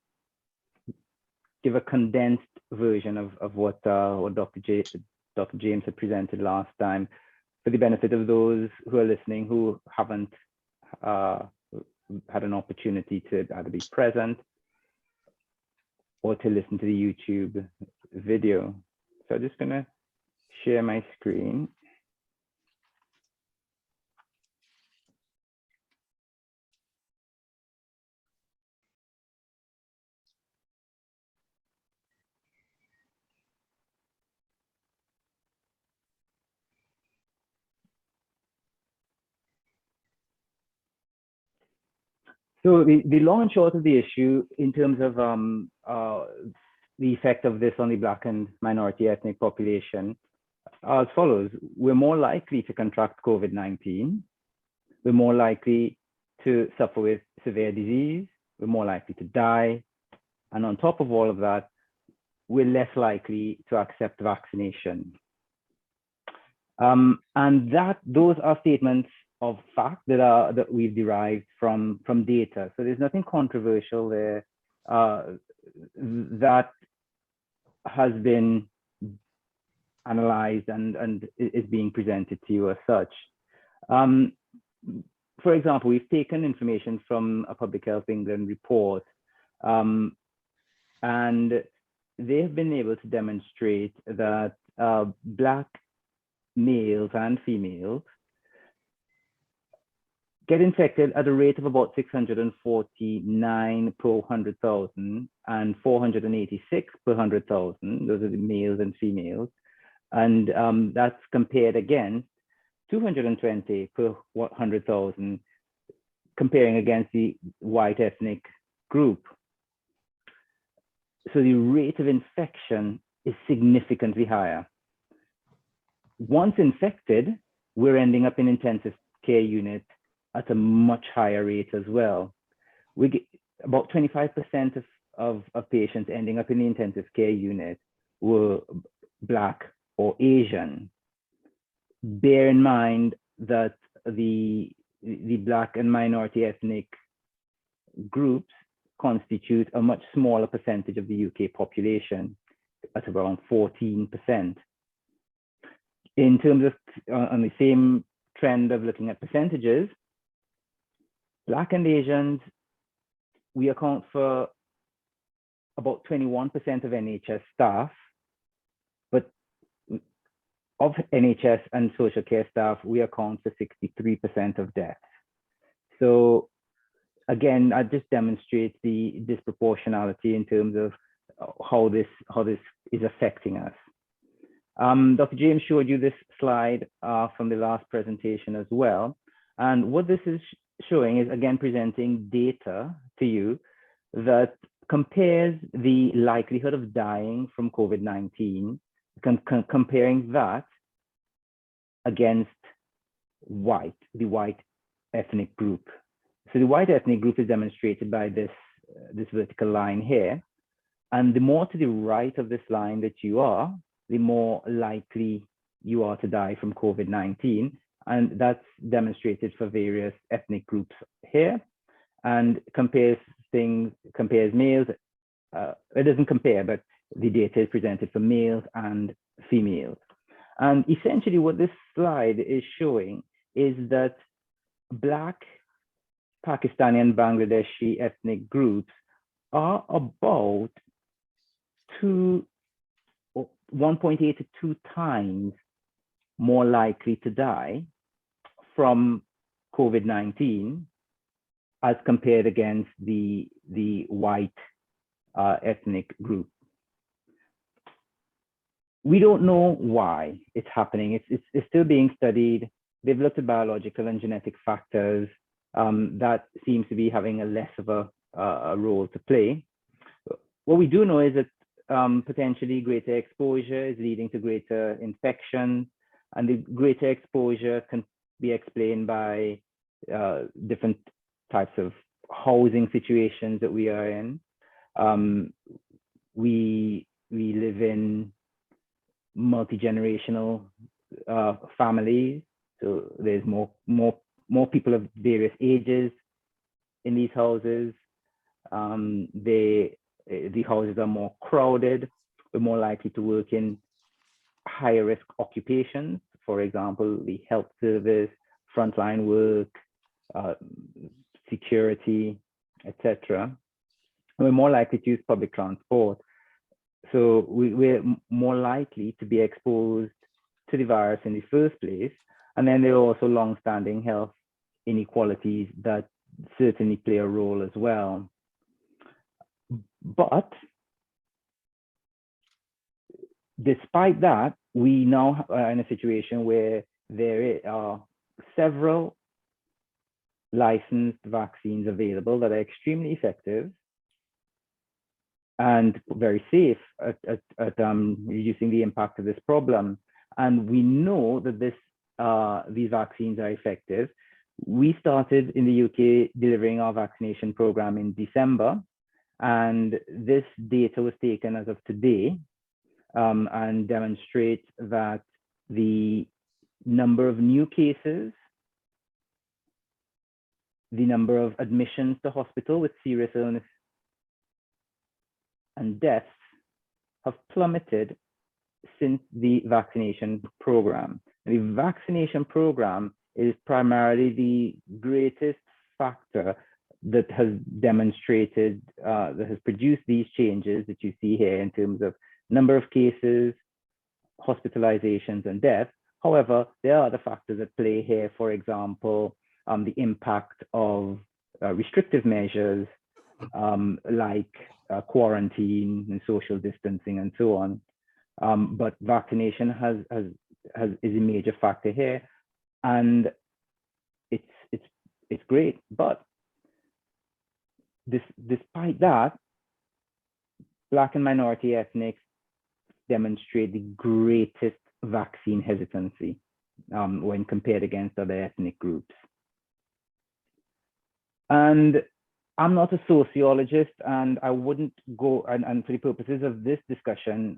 give a condensed version of what Dr. James had presented last time, for the benefit of those who are listening who haven't had an opportunity to either be present or to listen to the YouTube video. So I'm just going to share my screen. So the long and short of the issue in terms of the effect of this on the Black and minority ethnic population are as follows. We're more likely to contract COVID-19. We're more likely to suffer with severe disease. We're more likely to die. And on top of all of that, we're less likely to accept vaccination. And those are statements of fact that we've derived from data. So there's nothing controversial there that has been analyzed and is being presented to you as such. For example, we've taken information from a Public Health England report, and they have been able to demonstrate that Black males and females get infected at a rate of about 649 per 100,000 and 486 per 100,000. Those are the males and females. And that's compared against 220 per 100,000, comparing against the white ethnic group. So the rate of infection is significantly higher. Once infected, we're ending up in intensive care units at a much higher rate as well. We get about 25% of patients ending up in the intensive care unit were Black or Asian. Bear in mind that the Black and minority ethnic groups constitute a much smaller percentage of the UK population, at around 14%. In terms of, on the same trend of looking at percentages, Black and Asians, we account for about 21% of NHS staff, but of NHS and social care staff, we account for 63% of deaths. So again, I just demonstrate the disproportionality in terms of how this is affecting us. Dr. James showed you this slide from the last presentation as well. And what this is showing is, again, presenting data to you that compares the likelihood of dying from COVID-19, comparing that against the white ethnic group. So the white ethnic group is demonstrated by this vertical line here. And the more to the right of this line that you are, the more likely you are to die from COVID-19. And that's demonstrated for various ethnic groups here, and compares males. It doesn't compare, but the data is presented for males and females. And essentially what this slide is showing is that Black, Pakistani and Bangladeshi ethnic groups are about 1.8 to 2 times more likely to die from COVID-19 as compared against the white ethnic group. We don't know why it's happening. It's still being studied. They've looked at biological and genetic factors that seems to be having a less of a role to play. What we do know is that potentially greater exposure is leading to greater infection, and the greater exposure can be explained by different types of housing situations that we are in. We live in multi-generational families, so there's more people of various ages in these houses. The houses are more crowded. We're more likely to work in higher risk occupations, for example, the health service, frontline work, security, etc. We're more likely to use public transport. So we're more likely to be exposed to the virus in the first place. And then there are also long-standing health inequalities that certainly play a role as well. But despite that, we now are in a situation where there are several licensed vaccines available that are extremely effective and very safe at reducing the impact of this problem. And we know that these vaccines are effective. We started in the UK delivering our vaccination program in December, and this data was taken as of today and demonstrates that the number of new cases, the number of admissions to hospital with serious illness and deaths have plummeted since the vaccination program. The vaccination program is primarily the greatest factor that has demonstrated, that has produced these changes that you see here in terms of number of cases, hospitalizations, and deaths. However, there are other factors at play here, for example, the impact of restrictive measures like quarantine and social distancing and so on. But vaccination is a major factor here, and it's great. But despite that, Black and minority ethnics demonstrate the greatest vaccine hesitancy when compared against other ethnic groups. And I'm not a sociologist, and I wouldn't go, and for the purposes of this discussion,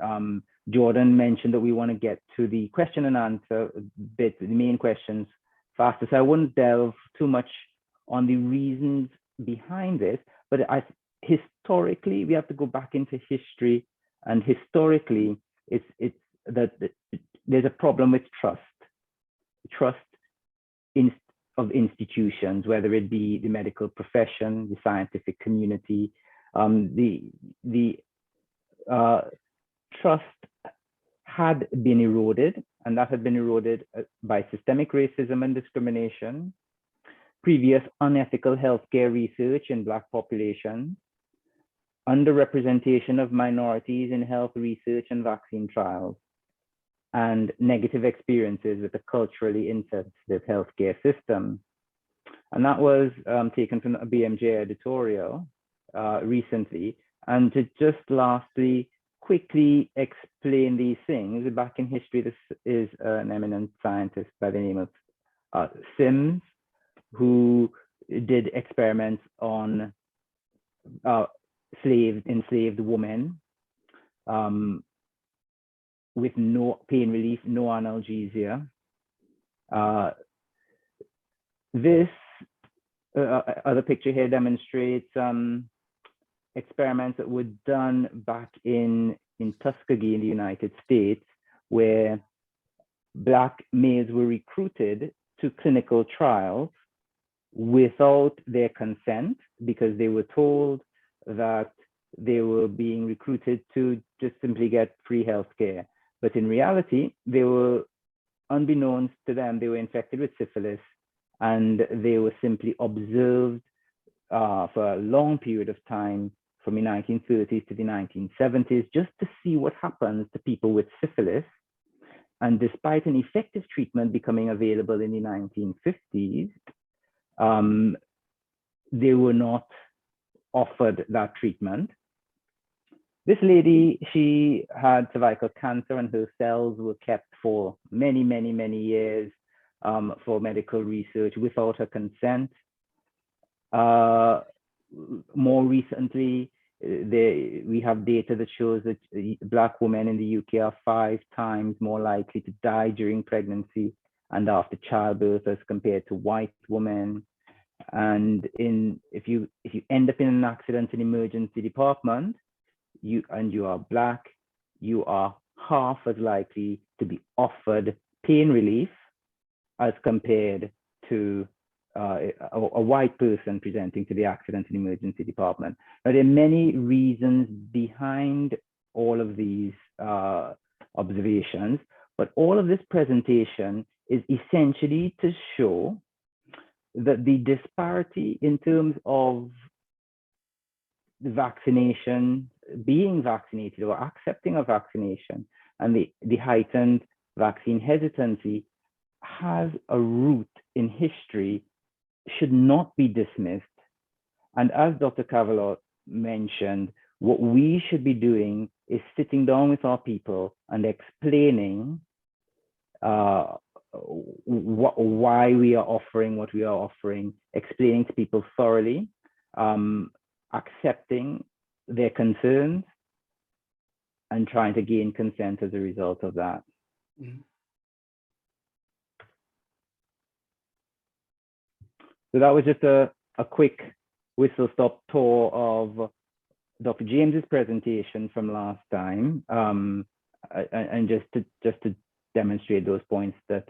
Jordan mentioned that we want to get to the question and answer bit, the main questions faster. So I wouldn't delve too much on the reasons behind this, but historically, we have to go back into history, and historically, it's that there's a problem with trust of institutions, whether it be the medical profession, the scientific community. The trust had been eroded, and that had been eroded by systemic racism and discrimination, previous unethical healthcare research in Black populations, underrepresentation of minorities in health research and vaccine trials, and negative experiences with a culturally insensitive healthcare system. And that was taken from a BMJ editorial recently. And to just lastly, quickly explain these things, back in history, this is an eminent scientist by the name of Sims, who did experiments on enslaved women with no pain relief, no analgesia. This other picture here demonstrates experiments that were done back in Tuskegee in the United States, where Black males were recruited to clinical trials without their consent, because they were told that they were being recruited to just simply get free healthcare. But in reality, they were unbeknownst to them, they were infected with syphilis, and they were simply observed for a long period of time from the 1930s to the 1970s, just to see what happens to people with syphilis. And despite an effective treatment becoming available in the 1950s, they were not offered that treatment. This lady, she had cervical cancer, and her cells were kept for many, many, many years for medical research without her consent. More recently, we have data that shows that Black women in the UK are 5 times more likely to die during pregnancy and after childbirth as compared to white women. And if you end up in an accident in emergency department, you are Black, you are half as likely to be offered pain relief as compared to a white person presenting to the accident and emergency department. Now, there are many reasons behind all of these observations, but all of this presentation is essentially to show that the disparity in terms of the vaccination, being vaccinated or accepting of vaccination, and the heightened vaccine hesitancy has a root in history, should not be dismissed. And as Dr. Kavaloh mentioned, what we should be doing is sitting down with our people and explaining why we are offering what we are offering, explaining to people thoroughly, accepting their concerns, and trying to gain consent as a result of that. Mm-hmm. So that was just a quick whistle-stop tour of Dr. James's presentation from last time, and just to demonstrate those points that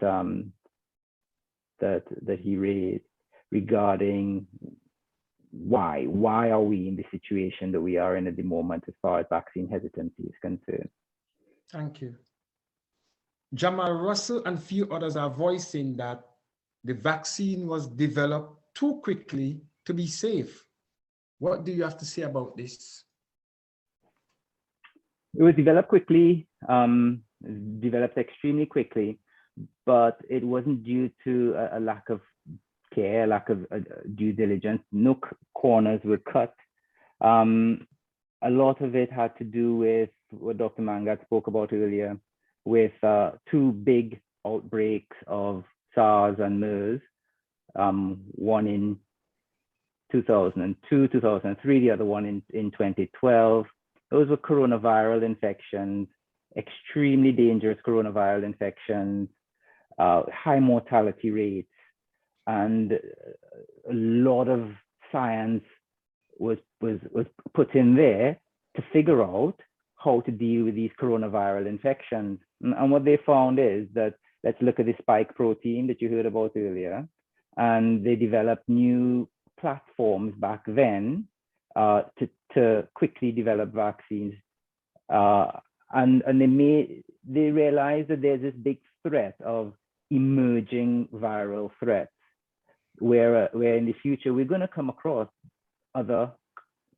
that he raised regarding why are we in the situation that we are in at the moment as far as vaccine hesitancy is concerned. Thank you. Jamal Russell and few others are voicing that the vaccine was developed too quickly to be safe. What do you have to say about this? It was developed quickly, developed extremely quickly, but it wasn't due to a lack of care, lack of due diligence. No corners were cut. A lot of it had to do with what Dr. Mangat spoke about earlier, with 2 big outbreaks of SARS and MERS, one in 2002, 2003, the other one in 2012. Those were coronaviral infections, extremely dangerous coronaviral infections, high mortality rates, and a lot of science was put in there to figure out how to deal with these coronaviral infections. And what they found is that, let's look at the spike protein that you heard about earlier, and they developed new platforms back then to quickly develop vaccines. And they realized that there's this big threat of emerging viral threats, where in the future we're going to come across other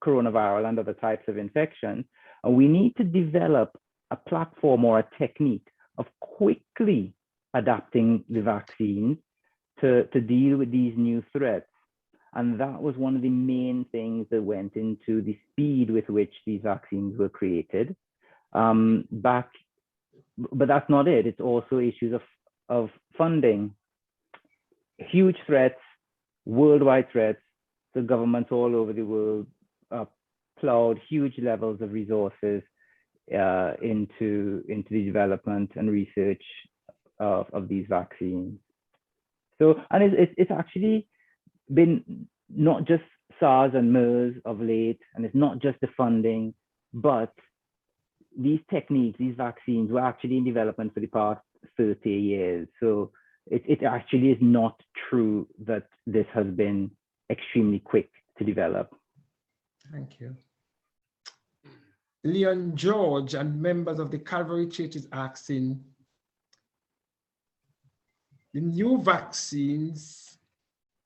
coronaviral and other types of infections, and we need to develop a platform or a technique of quickly adapting the vaccines to deal with these new threats. And that was one of the main things that went into the speed with which these vaccines were created. But that's not it. It's also issues of funding. Huge threats, worldwide threats. The governments all over the world plowed huge levels of resources into the development and research of these vaccines. So, and it's actually been not just SARS and MERS of late, and it's not just the funding, but these techniques, these vaccines were actually in development for the past 30 years. So it actually is not true that this has been extremely quick to develop. Thank you. Leon George and members of the Calvary Church is asking, the new vaccines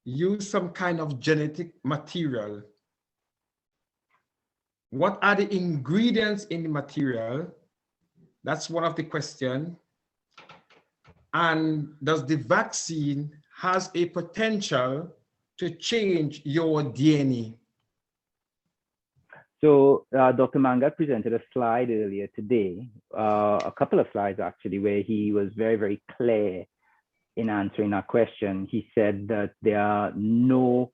use some kind of genetic material. What are the ingredients in the material? That's one of the questions. And does the vaccine has a potential to change your DNA? So Dr. Manga presented a slide earlier today, a couple of slides actually, where he was very, very clear in answering that question. He said that there are no,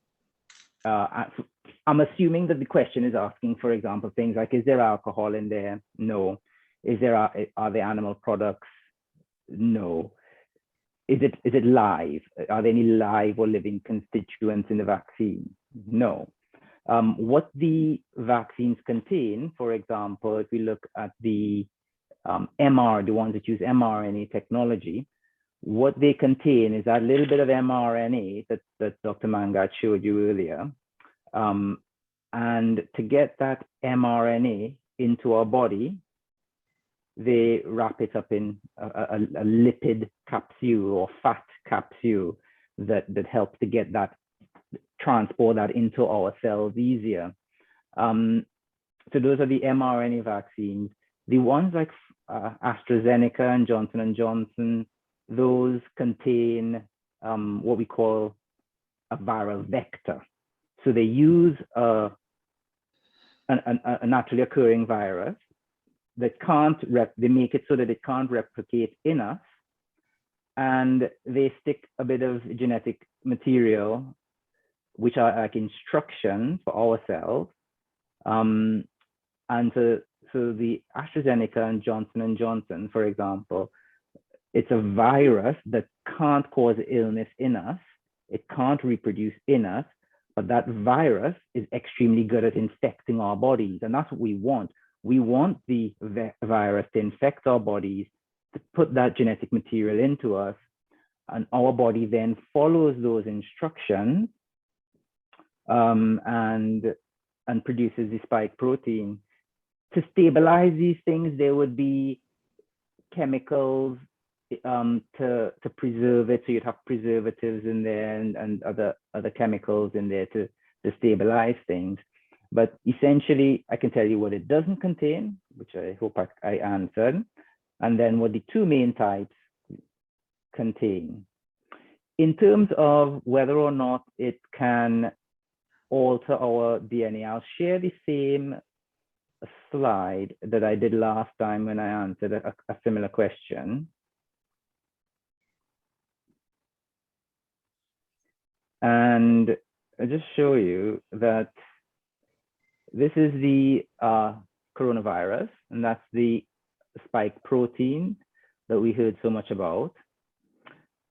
I'm assuming that the question is asking, for example, things like, is there alcohol in there? No. Are there animal products? No. Is it live? Are there any live or living constituents in the vaccine? No. What the vaccines contain, for example, if we look at the the ones that use mRNA technology, what they contain is that little bit of mRNA that Dr. Mangat showed you earlier. And to get that mRNA into our body, they wrap it up in a lipid capsule or fat capsule that helps to get that, transport that into our cells easier. So those are the mRNA vaccines. The ones like AstraZeneca and Johnson & Johnson, those contain what we call a viral vector. So they use a naturally occurring virus that they make it so that it can't replicate in us. And they stick a bit of genetic material, which are like instructions for our cells. And so the AstraZeneca and Johnson & Johnson, for example, it's a virus that can't cause illness in us. It can't reproduce in us, but that virus is extremely good at infecting our bodies. And that's what we want. We want the virus to infect our bodies, to put that genetic material into us, and our body then follows those instructions and produces the spike protein. To stabilize these things, there would be chemicals to preserve it. So you'd have preservatives in there and other chemicals in there to stabilize things. But essentially, I can tell you what it doesn't contain, which I hope I answered, and then what the two main types contain. In terms of whether or not it can alter our DNA, I'll share the same slide that I did last time when I answered a similar question. And I'll just show you that this is the coronavirus, and that's the spike protein that we heard so much about.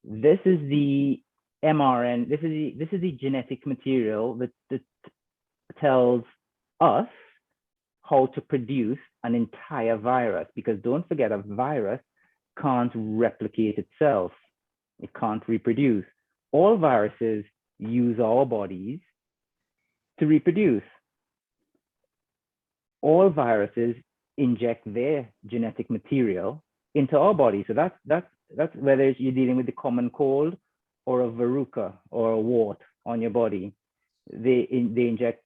This is the mRNA. This is the genetic material that tells us how to produce an entire virus. Because don't forget, a virus can't replicate itself. It can't reproduce. All viruses use our bodies to reproduce. All viruses inject their genetic material into our body. So that's whether you're dealing with the common cold or a verruca or a wart on your body. They inject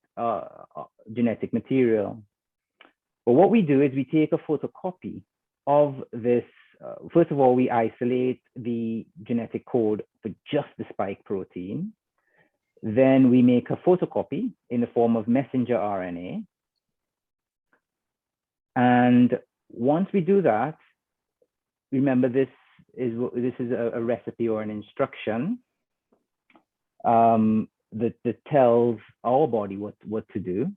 genetic material. But what we do is we take a photocopy of this. First of all, we isolate the genetic code for just the spike protein. Then we make a photocopy in the form of messenger RNA. And once we do that, remember this is a recipe or an instruction that tells our body what to do.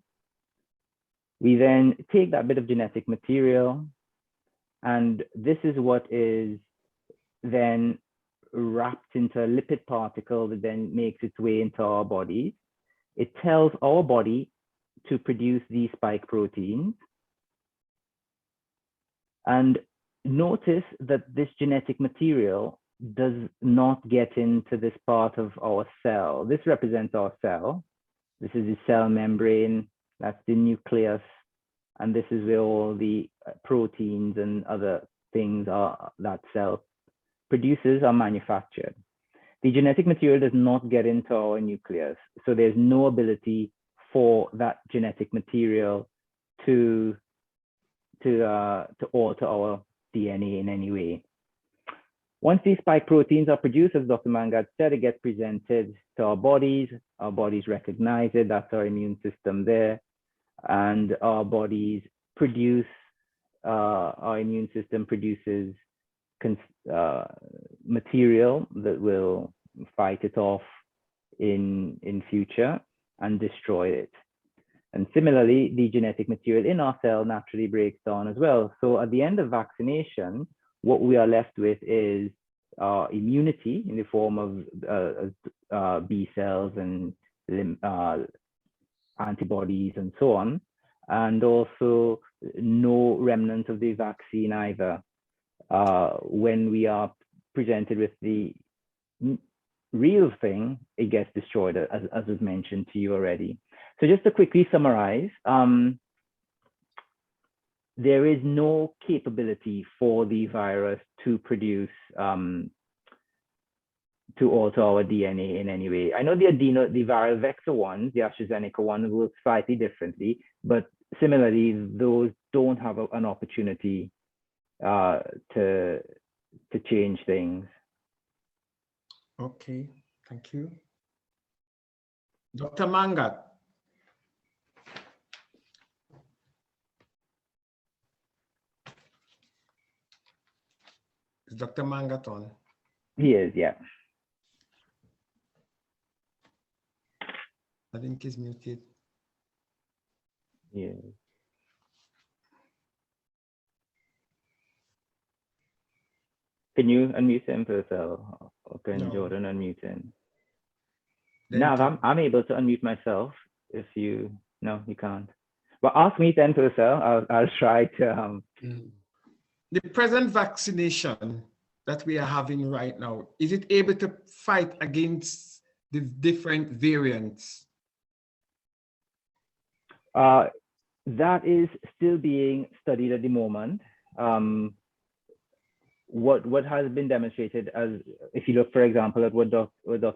We then take that bit of genetic material, and this is what is then wrapped into a lipid particle that then makes its way into our bodies. It tells our body to produce these spike proteins. And notice that this genetic material does not get into this part of our cell. This represents our cell. This is the cell membrane. That's the nucleus. And this is where all the proteins and other things are that cell produces are manufactured. the genetic material does not get into our nucleus. So there's no ability for that genetic material to alter our DNA in any way. Once these spike proteins are produced, as Dr. Mangat said, it gets presented to our bodies recognize it, that's our immune system there, and our bodies produce, our immune system produces material that will fight it off in future and destroy it. And similarly, the genetic material in our cell naturally breaks down as well. So at the end of vaccination, what we are left with is immunity in the form of B cells and antibodies and so on, and also no remnants of the vaccine either. When we are presented with the real thing, it gets destroyed, as was mentioned to you already. So just to quickly summarize, there is no capability for the virus to produce, to alter our DNA in any way. I know the viral vector ones, the Astrozenica one, work slightly differently, but similarly, those don't have an opportunity to change things. Okay, thank you. Dr. Mangat. Is Dr. Mangat on? He is, yeah. I think he's muted. Yeah. Can you unmute him, Purcell? Or can No. Jordan unmute him? Then Now I'm able to unmute myself. If you, no, you can't. But ask me then, Purcell. I'll try to. The present vaccination that we are having right now, is it able to fight against the different variants? That is still being studied at the moment. What has been demonstrated, as if you look, for example, at what Dr.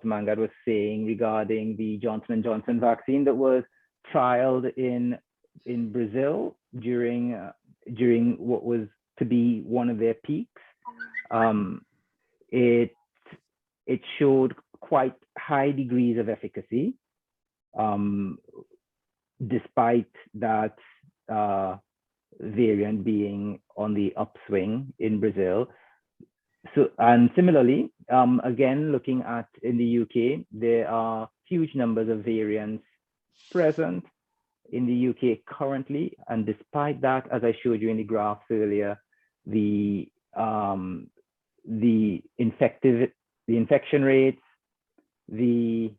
Mangat was saying regarding the Johnson & Johnson vaccine that was trialed in Brazil during what was to be one of their peaks, it showed quite high degrees of efficacy, despite that variant being on the upswing in Brazil. So, and similarly, again, looking at in the UK, there are huge numbers of variants present in the UK currently. And despite that, as I showed you in the graphs earlier, the infection rates, the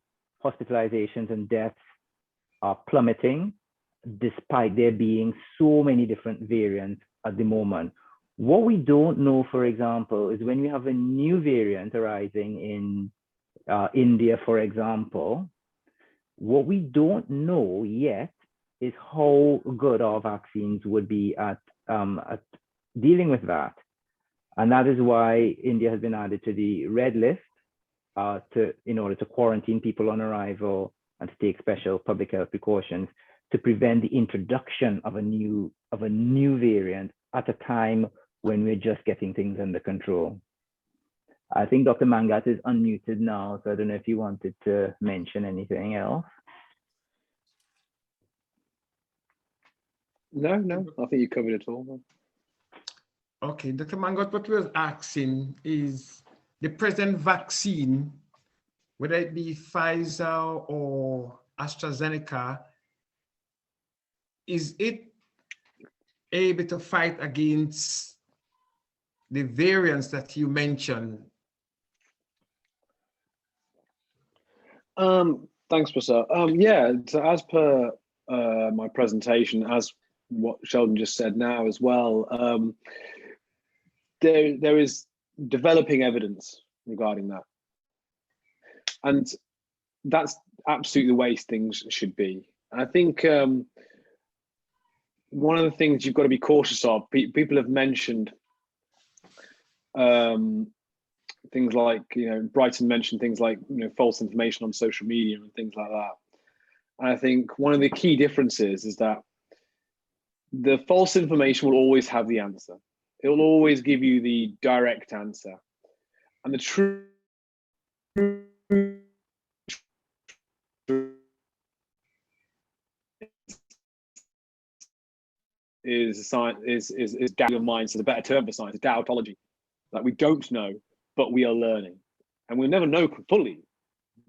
hospitalizations and deaths are plummeting, despite there being so many different variants at the moment. What we don't know, for example, is when we have a new variant arising in India, for example, what we don't know yet is how good our vaccines would be at dealing with that. And that is why India has been added to the red list in order to quarantine people on arrival and to take special public health precautions to prevent the introduction of a new variant at a time when we're just getting things under control. I think Dr. Mangat is unmuted now, so I don't know if you wanted to mention anything else. No, I think you covered it all. Okay, Dr. Mangat, what we was asking is the present vaccine, whether it be Pfizer or AstraZeneca, is it able to fight against the variants that you mentioned? Thanks, Professor. Yeah, so as per my presentation, as what Sheldon just said now as well, there is developing evidence regarding that. And that's absolutely the way things should be. I think one of the things you've got to be cautious of, people have mentioned things like, Brighton mentioned things like, false information on social media and things like that. And I think one of the key differences is that the false information will always have the answer. It will always give you the direct answer. And the truth is science is doubt your mind. So the better term for science is doubtology. Like, we don't know, but we are learning, and we'll never know fully,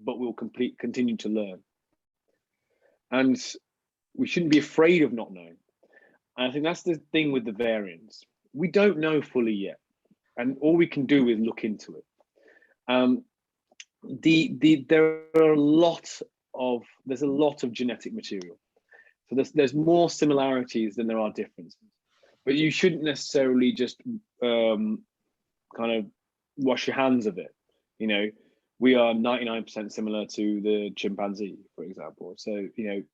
but we'll continue to learn. And we shouldn't be afraid of not knowing. And I think that's the thing with the variants. We don't know fully yet, and all we can do is look into it. There are a lot of genetic material. So there's more similarities than there are differences. But you shouldn't necessarily just kind of wash your hands of it. We are 99% similar to the chimpanzee, for example. So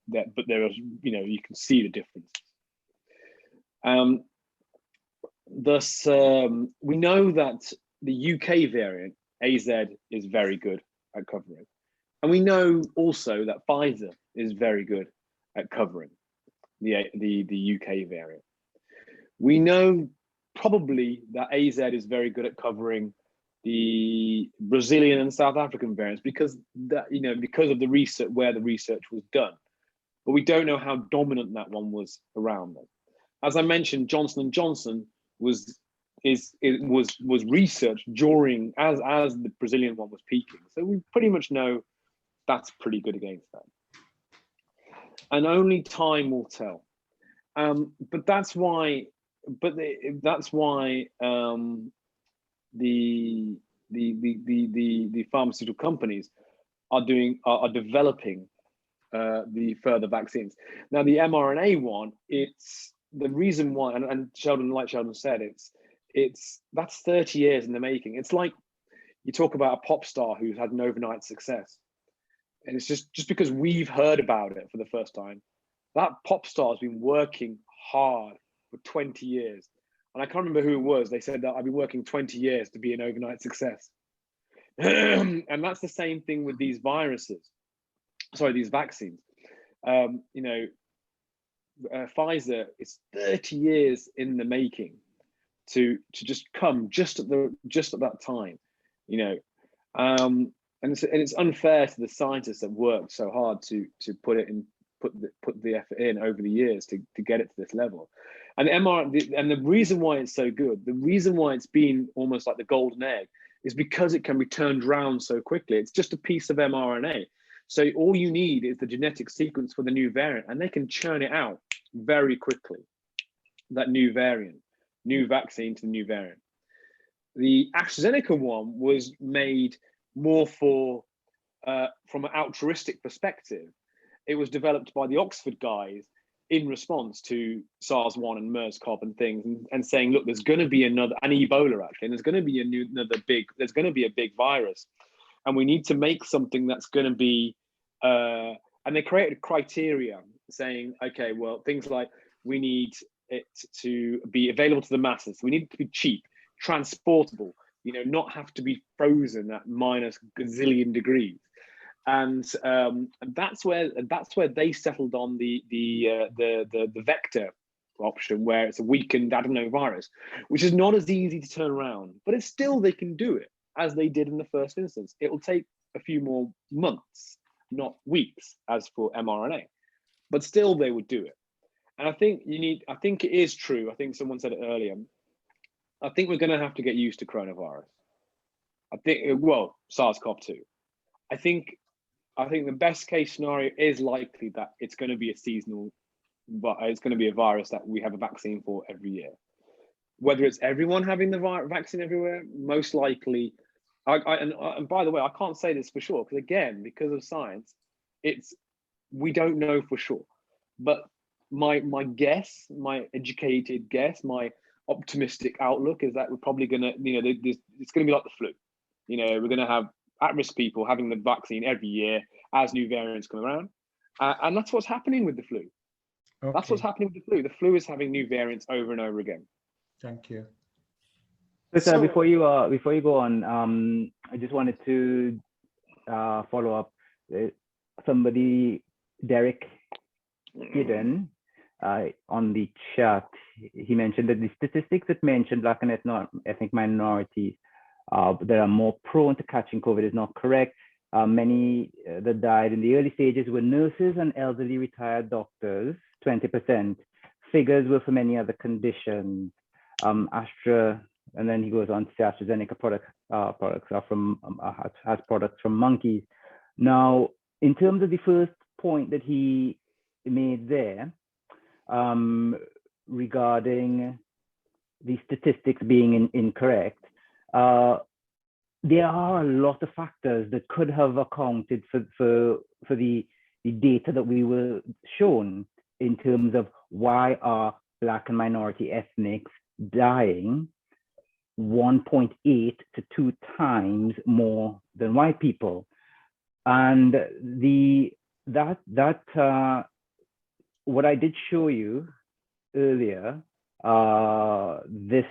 but there are, you can see the difference. Thus, we know that the UK variant AZ is very good at covering, and we know also that Pfizer is very good at covering the UK variant. We know probably that AZ is very good at covering the Brazilian and South African variants because of the research, where the research was done, but we don't know how dominant that one was around them. As I mentioned, Johnson & Johnson was researched during as the Brazilian one was peaking, so we pretty much know that's pretty good against that. And only time will tell. But that's why. That's why the pharmaceutical companies are developing the further vaccines. Now, the mRNA one, it's the reason why, and Sheldon, like Sheldon said, that's 30 years in the making. It's like you talk about a pop star who's had an overnight success, and it's just because we've heard about it for the first time. That pop star has been working hard for 20 years. And I can't remember who it was. They said that I've been working 20 years to be an overnight success. And that's the same thing with these these vaccines. Pfizer is 30 years in the making to just come just at that time, and it's unfair to the scientists that worked so hard to put the effort in over the years to get it to this level. And the reason why it's so good, the reason why it's been almost like the golden egg, is because it can be turned around so quickly. It's just a piece of mRNA. So all you need is the genetic sequence for the new variant, and they can churn it out very quickly, that new variant, new vaccine to the new variant. The AstraZeneca one was made more from an altruistic perspective. It was developed by the Oxford guys in response to SARS-1 and MERS-CoV and things, and saying, look, there's going to be another, and Ebola actually, and there's going to be a big virus, and we need to make something that's going to be, and they created criteria saying, okay, well, things like we need it to be available to the masses. We need it to be cheap, transportable, not have to be frozen at minus gazillion degrees. And that's where they settled on the vector option, where it's a weakened adenovirus, which is not as easy to turn around, but it's still, they can do it as they did in the first instance. It will take a few more months, not weeks, as for mRNA, but still they would do it. And I think it is true. I think someone said it earlier. I think we're going to have to get used to coronavirus. SARS-CoV-2. I think the best case scenario is likely that it's going to be a seasonal, but it's going to be a virus that we have a vaccine for every year. Whether it's everyone having the vaccine everywhere, most likely. And by the way, I can't say this for sure because of science, we don't know for sure. But my guess, my educated guess, my optimistic outlook is that we're probably going to, it's going to be like the flu. We're going to have at-risk people having the vaccine every year as new variants come around. And that's what's happening with the flu. Okay. That's what's happening with the flu. The flu is having new variants over and over again. Thank you. So So, before you go on, I just wanted to follow up. Somebody, Derek Gideon, on the chat, he mentioned that the statistics that mentioned Black and ethnic minorities that are more prone to catching COVID is not correct. Many that died in the early stages were nurses and elderly retired doctors, 20%. Figures were for many other conditions. And then he goes on to say AstraZeneca products are from has products from monkeys. Now, in terms of the first point that he made there, regarding the statistics being incorrect, there are a lot of factors that could have accounted for the data that we were shown in terms of why are Black and minority ethnics dying 1.8 to 2 times more than white people. And what I did show you earlier, this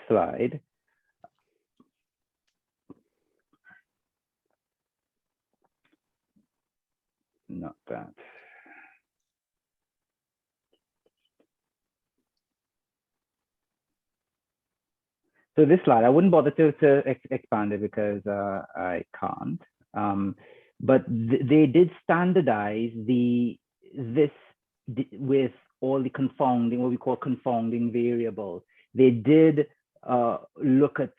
slide, not that. So this slide, I wouldn't bother to expand it because I can't. But they did standardize this with all the confounding, what we call confounding variables. They did look at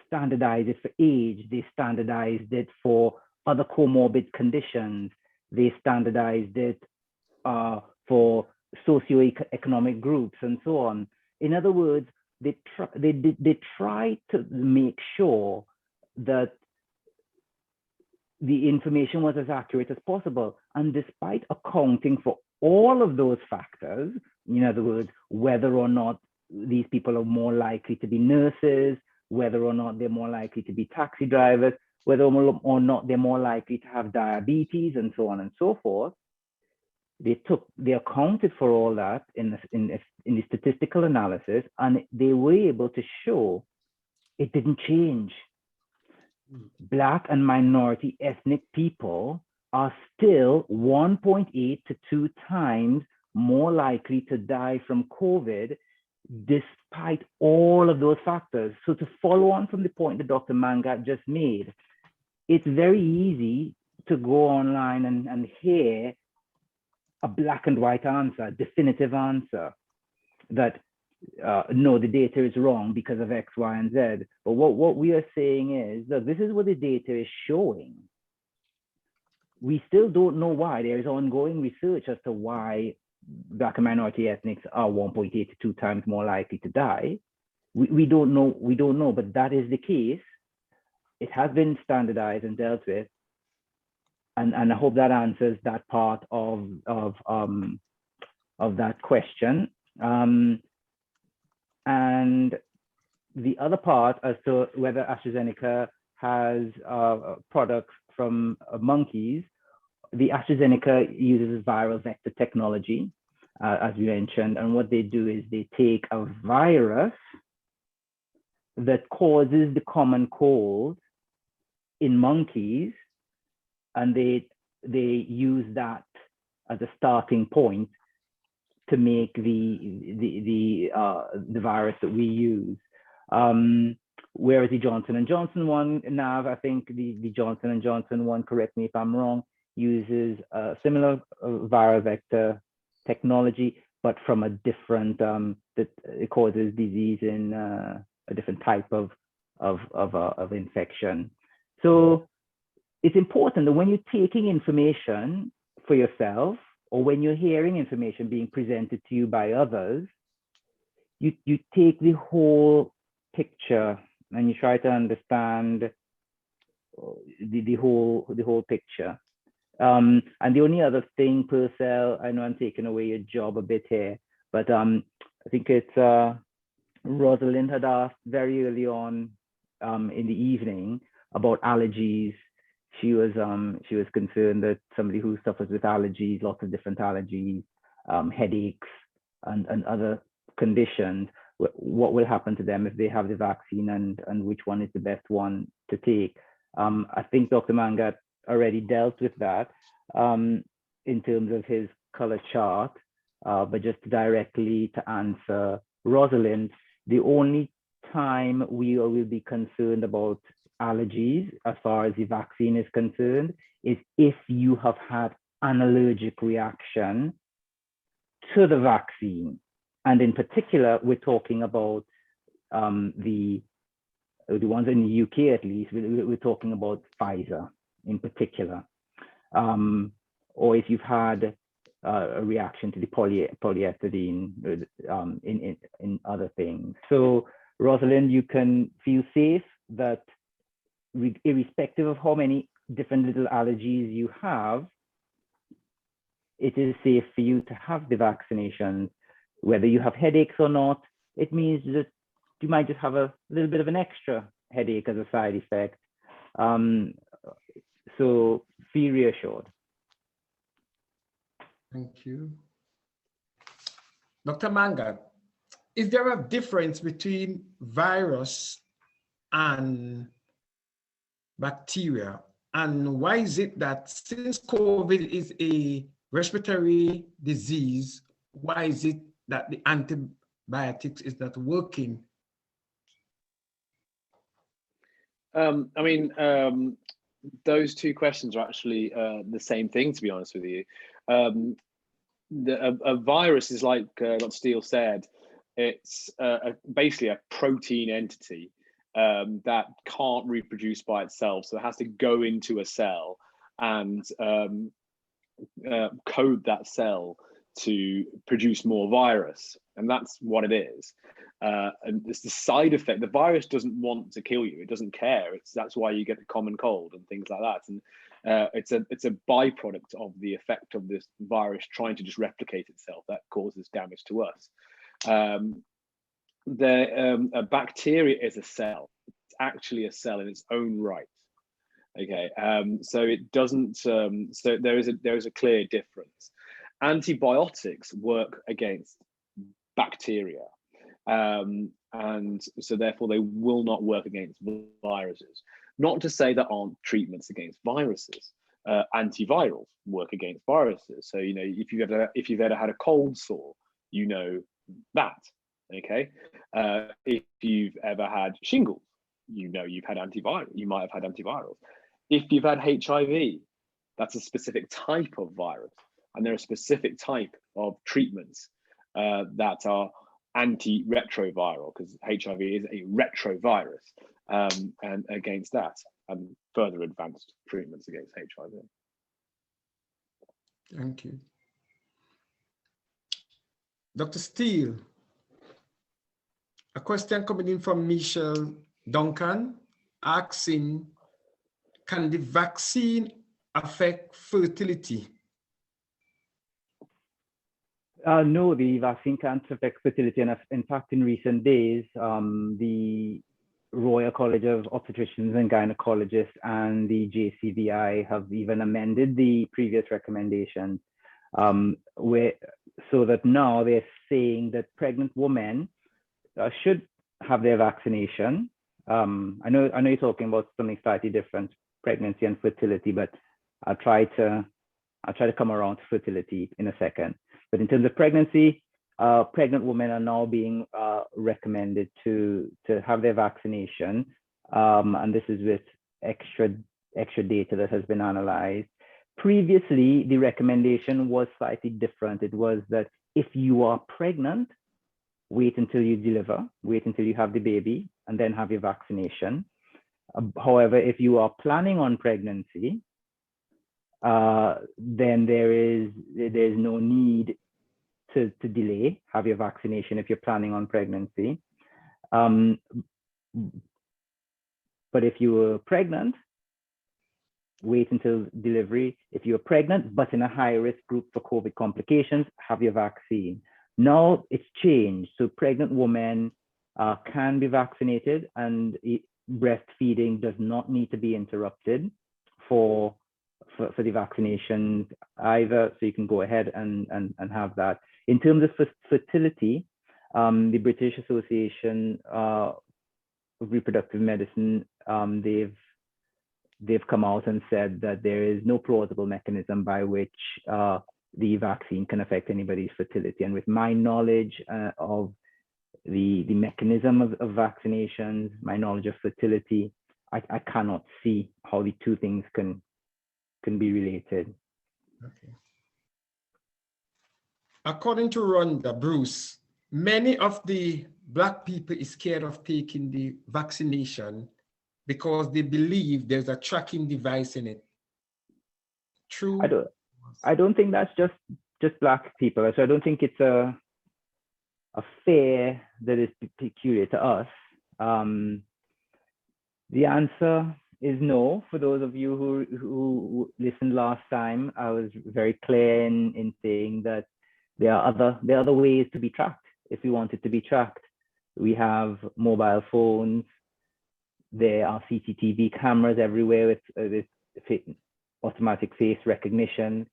standardize it for age. They standardized it for other comorbid conditions. They standardized it for socioeconomic groups and so on. In other words, they tried to make sure that the information was as accurate as possible. And despite accounting for all of those factors, in other words, whether or not these people are more likely to be nurses, whether or not they're more likely to be taxi drivers, whether or not they're more likely to have diabetes and so on and so forth, they accounted for all that in the statistical analysis, and they were able to show it didn't change. Black and minority ethnic people are still 1.8 to 2 times more likely to die from COVID, despite all of those factors. So to follow on from the point that Dr. Mangat just made, it's very easy to go online and hear a black and white answer, definitive answer, that no, the data is wrong because of X, Y, and Z. But what we are saying is that this is what the data is showing. We still don't know why. There is ongoing research as to why Black and minority ethnics are 1.8 to 2 times more likely to die. We don't know, but that is the case. It has been standardized and dealt with. And I hope that answers that part of that question. And the other part as to whether AstraZeneca has products from monkeys, the AstraZeneca uses viral vector technology, as we mentioned. And what they do is they take a virus that causes the common cold in monkeys, and they use that as a starting point to make the virus that we use. Whereas the Johnson & Johnson one, Nav, I think the Johnson & Johnson one, correct me if I'm wrong, uses a similar viral vector technology, but from a different, that it causes disease in a different type of infection. So it's important that when you're taking information for yourself, or when you're hearing information being presented to you by others, you take the whole picture and you try to understand the whole picture. And the only other thing, Purcell, I know I'm taking away your job a bit here, but I think it's Rosalind had asked very early on in the evening about allergies. She was concerned that somebody who suffers with allergies, lots of different allergies, headaches, and other conditions, what will happen to them if they have the vaccine, and which one is the best one to take. I think Dr. Mangat already dealt with that in terms of his color chart, but just directly to answer Rosalind, the only time we will be concerned about allergies as far as the vaccine is concerned is if you have had an allergic reaction to the vaccine. And in particular, we're talking about the ones in the UK, at least, we're talking about Pfizer in particular. Or if you've had a reaction to the polyethylene in other things. So Rosalind, you can feel safe that irrespective of how many different little allergies you have, it is safe for you to have the vaccinations. Whether you have headaches or not, it means that you might just have a little bit of an extra headache as a side effect. So feel reassured. Thank you. Dr. Mangat, is there a difference between virus and bacteria? And why is it that since COVID is a respiratory disease, why is it that the antibiotics is not working? I mean, those two questions are actually the same thing, to be honest with you. A virus is, like Dr. Steele said, it's basically a protein entity that can't reproduce by itself. So it has to go into a cell and code that cell to produce more virus. And that's what it is. And it's the side effect. The virus doesn't want to kill you. It doesn't care. That's why you get the common cold and things like that. And it's a byproduct of the effect of this virus trying to just replicate itself that causes damage to us. A bacteria is a cell. It's actually a cell in its own right. Okay, so it doesn't. So there is a clear difference. Antibiotics work against bacteria, and so therefore they will not work against viruses. Not to say there aren't treatments against viruses. Antivirals work against viruses. So if you've ever had a cold sore, you know that. Okay, if you've ever had shingles, you know you've had antiviral. You might have had antivirals. If you've had HIV, that's a specific type of virus, and there are specific type of treatments that are antiretroviral, because HIV is a retrovirus, and against that, and further advanced treatments against HIV. Thank you. Dr. Steele, a question coming in from Michelle Duncan asking, can the vaccine affect fertility? No, the vaccine can't affect fertility. And in fact, in recent days, the Royal College of Obstetricians and Gynecologists and the JCVI have even amended the previous recommendation, so that now they're saying that pregnant women should have their vaccination. I know you're talking about something slightly different, pregnancy and fertility, but I'll try to come around to fertility in a second. But in terms of pregnancy, pregnant women are now being recommended to have their vaccination, and this is with extra data that has been analyzed. Previously, the recommendation was slightly different. It was that if you are pregnant, wait until you deliver, wait until you have the baby, and then have your vaccination. However, if you are planning on pregnancy, then there's no need to delay, have your vaccination if you're planning on pregnancy. But if you were pregnant, wait until delivery. If you're pregnant but in a high-risk group for COVID complications, have your vaccine. Now it's changed. So pregnant women can be vaccinated, and breastfeeding does not need to be interrupted for the vaccinations either. So you can go ahead and have that. In terms of fertility, The British Association of Reproductive Medicine, they've come out and said that there is no plausible mechanism by which the vaccine can affect anybody's fertility. And with my knowledge of the mechanism of vaccinations, my knowledge of fertility, I cannot see how the two things can be related. Okay. According to Rhonda Bruce, many of the Black people is scared of taking the vaccination because they believe there's a tracking device in it. True? I don't think that's just Black people. So I don't think it's a fear that is peculiar to us. The answer is no. For those of you who listened last time, I was very clear in saying that there are other ways to be tracked if we wanted to be tracked. We have mobile phones. There are CCTV cameras everywhere with automatic face recognition.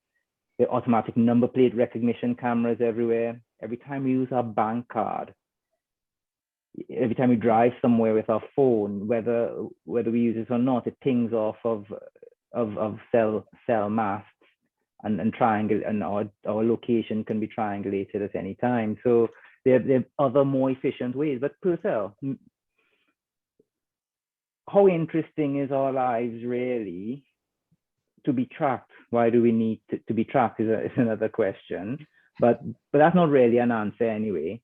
There are automatic number plate recognition cameras everywhere. Every time we use our bank card, every time we drive somewhere with our phone, whether we use it or not, it pings off of cell masts and triangle, and our location can be triangulated at any time. So there are other more efficient ways. But Purcell, how interesting is our lives really to be tracked? Why do we need to be tracked is another question, but that's not really an answer anyway.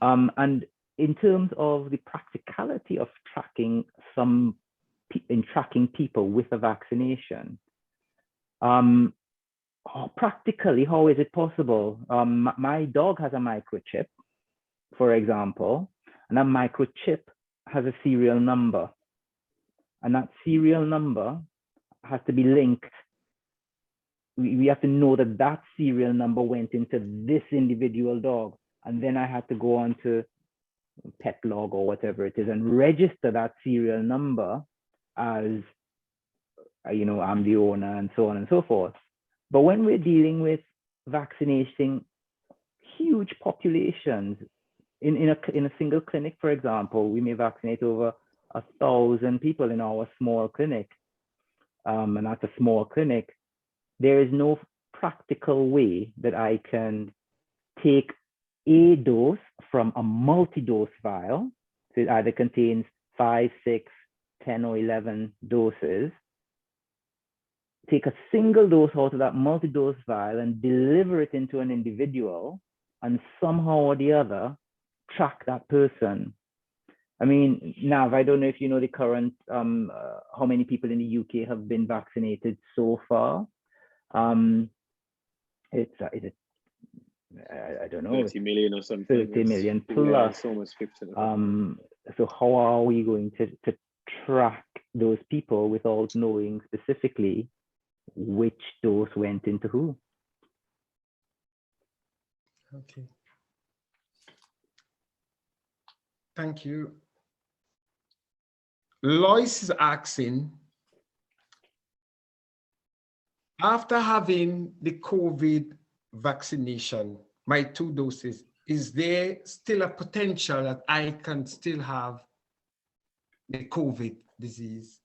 And in terms of the practicality of tracking people with a vaccination, practically, how is it possible? My dog has a microchip, for example, and that microchip has a serial number, and that serial number has to be linked. We have to know that serial number went into this individual dog, and then I had to go on to pet log or whatever it is and register that serial number as, I'm the owner and so on and so forth. But when we're dealing with vaccinating huge populations in a single clinic, for example, we may vaccinate over 1,000 people in our small clinic, and that's a small clinic. There is no practical way that I can take a dose from a multi-dose vial, so it either contains 5, 6, 10, or 11 doses, take a single dose out of that multi-dose vial and deliver it into an individual, and somehow or the other track that person. I mean, Nav, I don't know if you know the current, how many people in the UK have been vaccinated so far. I don't know, 30 million or something. 30 million plus. Yeah, it's almost 50%. So how are we going to track those people without knowing specifically which dose went into who? Okay. Thank you. Lois is asking, after having the COVID vaccination, my 2 doses, is there still a potential that I can still have the COVID disease?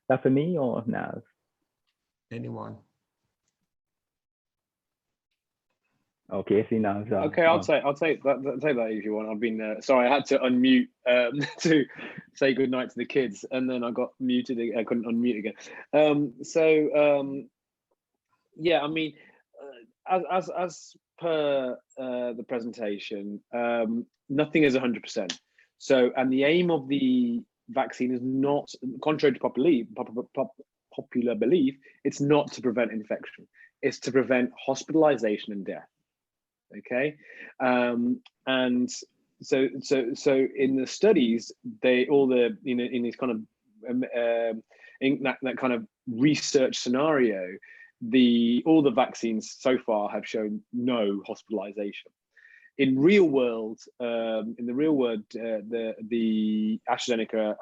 That for me or Nav? Anyone? Okay, see now. Okay, I'll take that if you want. I've been sorry, I had to unmute to say goodnight to the kids, and then I got muted. I couldn't unmute again. Yeah, I mean, as per the presentation, nothing is 100%. So, and the aim of the vaccine is not, contrary to popular belief, it's not to prevent infection. It's to prevent hospitalization and death. Okay, and so in the studies, in this kind of in that kind of research scenario, all the vaccines so far have shown no hospitalization. In the real world, the AstraZeneca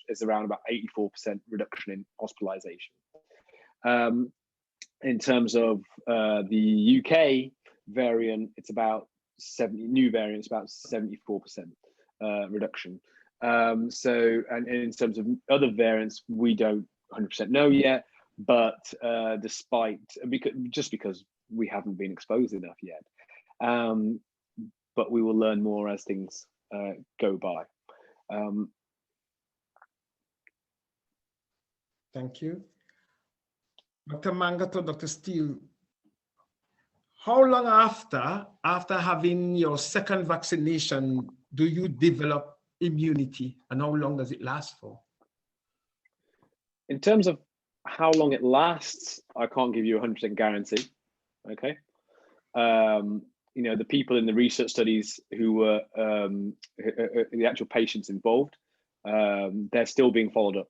is around about 84% reduction in hospitalization. In terms of the UK, variant, it's about 70, new variants, about 74% reduction. So, and in terms of other variants, we don't 100% know yet, but because we haven't been exposed enough yet. But we will learn more as things go by. Thank you. Dr. Mangato, Dr. Steele, how long after having your second vaccination do you develop immunity, and how long does it last for? In terms of how long it lasts, I can't give you a 100% guarantee. Okay. You know, the people in the research studies who were the actual patients involved, they're still being followed up.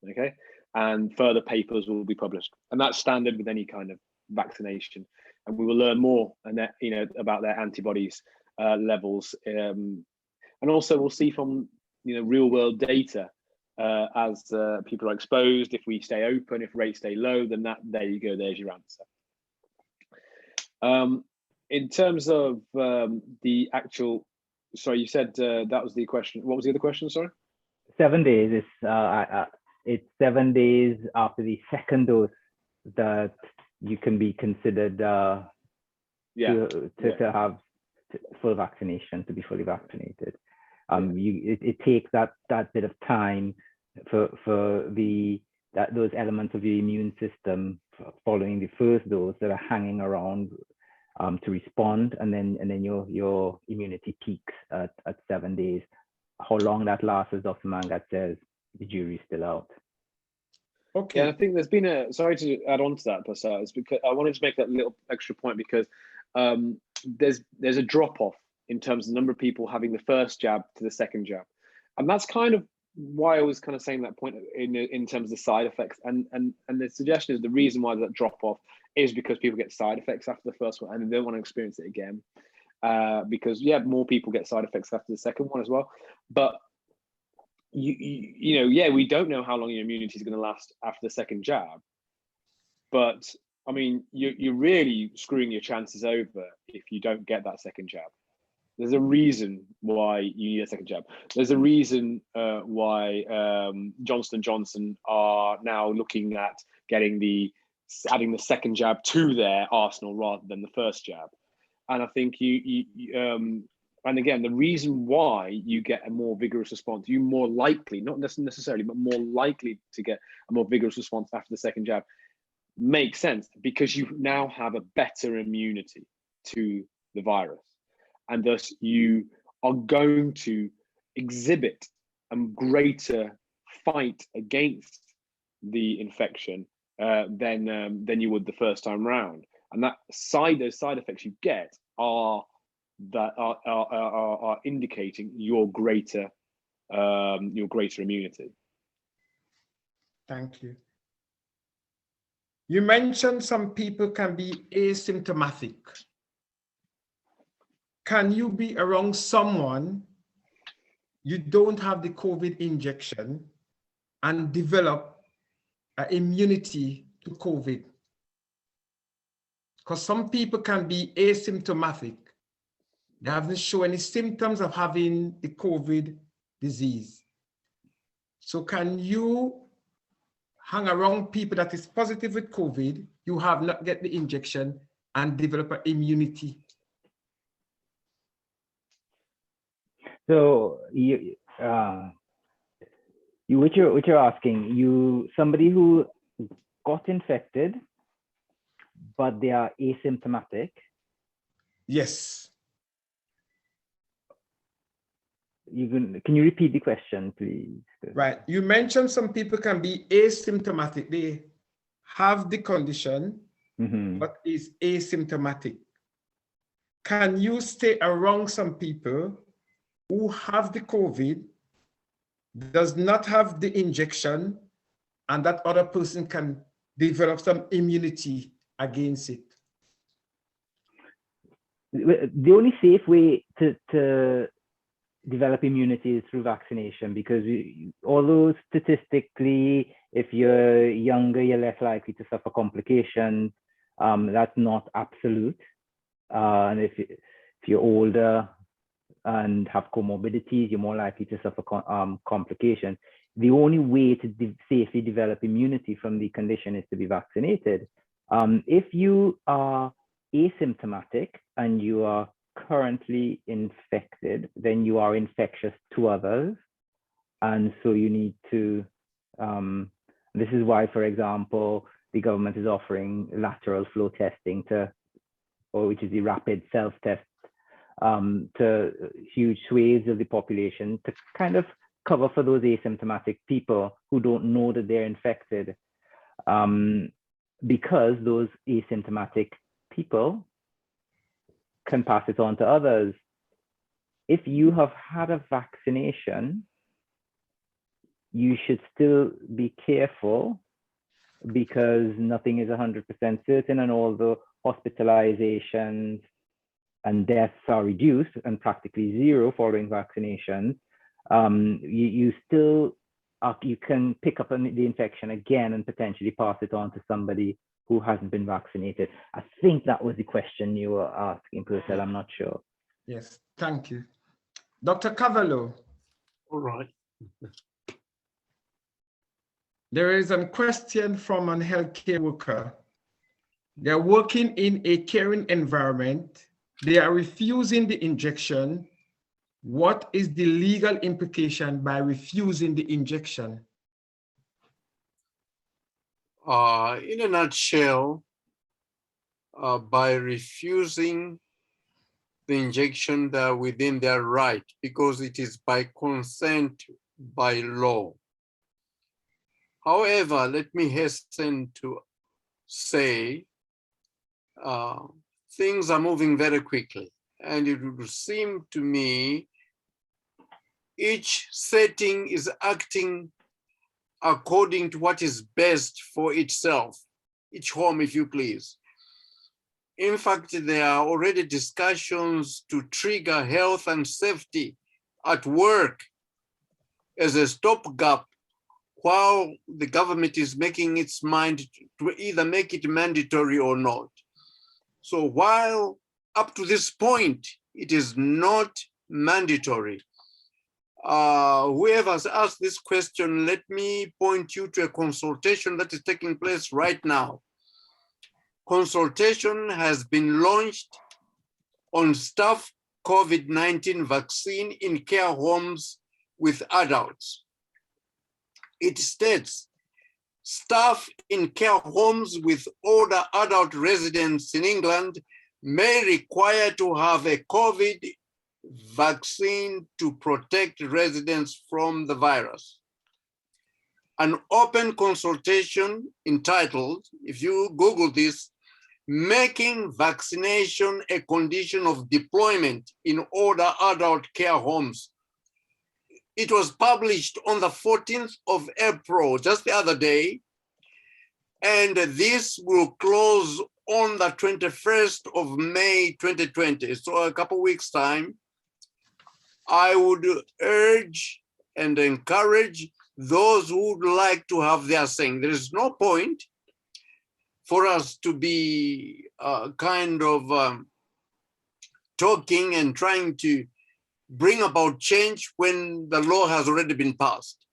Okay. And further papers will be published, and that's standard with any kind of vaccination. And we will learn more and that, you know, about their antibodies levels, and also we'll see from, you know, real world data as people are exposed. If we stay open, if rates stay low, then there you go. There's your answer. In terms of the actual, sorry, you said that was the question. What was the other question? Sorry. 7 days is it's 7 days after the second dose that you can be considered to have full vaccination, to be fully vaccinated. It takes that bit of time for those elements of your immune system following the first dose that are hanging around to respond, and then your immunity peaks at 7 days. How long that lasts, as Dr. Mangat says, the jury's still out. Okay. Yeah, I think there's been sorry to add on to that, Pascal, it's because I wanted to make that little extra point, because there's a drop off in terms of the number of people having the first jab to the second jab. And that's kind of why I was kind of saying that point in terms of the side effects. And the suggestion is the reason why that drop off is because people get side effects after the first one and they don't want to experience it again. Because more people get side effects after the second one as well. But you know, we don't know how long your immunity is going to last after the second jab. But I mean, you're really screwing your chances over if you don't get that second jab. There's a reason why you need a second jab. There's a reason why Johnson & Johnson are now looking at adding the second jab to their arsenal rather than the first jab. And I think and again, the reason why you get a more vigorous response, you more likely, not necessarily, but more likely to get a more vigorous response after the second jab, makes sense because you now have a better immunity to the virus. And thus you are going to exhibit a greater fight against the infection than you would the first time round. And those side effects you get are indicating your greater immunity. Thank you. You mentioned some people can be asymptomatic. Can you be around someone you don't have the COVID injection and develop an immunity to COVID? Because some people can be asymptomatic. They haven't shown any symptoms of having the COVID disease. So can you hang around people that is positive with COVID, you have not get the injection, and develop an immunity? So what you're asking, somebody who got infected, but they are asymptomatic. Yes. Can you repeat the question, please? Right. You mentioned some people can be asymptomatic. They have the condition, but is asymptomatic. Can you stay around some people who have the COVID, does not have the injection, and that other person can develop some immunity against it? The only safe way to develop immunity is through vaccination, because although statistically, if you're younger, you're less likely to suffer complications, that's not absolute. And if you're older and have comorbidities, you're more likely to suffer complications. The only way to safely develop immunity from the condition is to be vaccinated. If you are asymptomatic and you are currently infected, then you are infectious to others. And so you need to, this is why, for example, the government is offering lateral flow testing which is the rapid self-test to huge swathes of the population to kind of cover for those asymptomatic people who don't know that they're infected, because those asymptomatic people can pass it on to others. If you have had a vaccination, you should still be careful, because nothing is 100% certain, and although hospitalizations and deaths are reduced and practically zero following vaccinations, you still you can pick up the infection again and potentially pass it on to somebody who hasn't been vaccinated. I think that was the question you were asking, Purcell. I'm not sure. Yes, thank you. Dr. Kavaloh. All right. There is a question from an healthcare worker. They're working in a caring environment. They are refusing the injection. What is the legal implication by refusing the injection? In a nutshell, by refusing the injection, they're within their right, because it is by consent by law. However, let me hasten to say things are moving very quickly, and it would seem to me each setting is acting according to what is best for itself, each home, if you please. In fact, there are already discussions to trigger health and safety at work as a stopgap while the government is making its mind to either make it mandatory or not. So while up to this point, it is not mandatory, whoever has asked this question, let me point you to a consultation that is taking place right now. Consultation has been launched on staff COVID-19 vaccine in care homes with adults. It states, staff in care homes with older adult residents in England may require to have a COVID vaccine to protect residents from the virus. An open consultation entitled, if you Google this, Making Vaccination a Condition of Deployment in Older Adult Care Homes. It was published on the 14th of April, just the other day, and this will close on the 21st of May 2020, so a couple weeks' time. I would urge and encourage those who would like to have their saying. There is no point for us to be talking and trying to bring about change when the law has already been passed.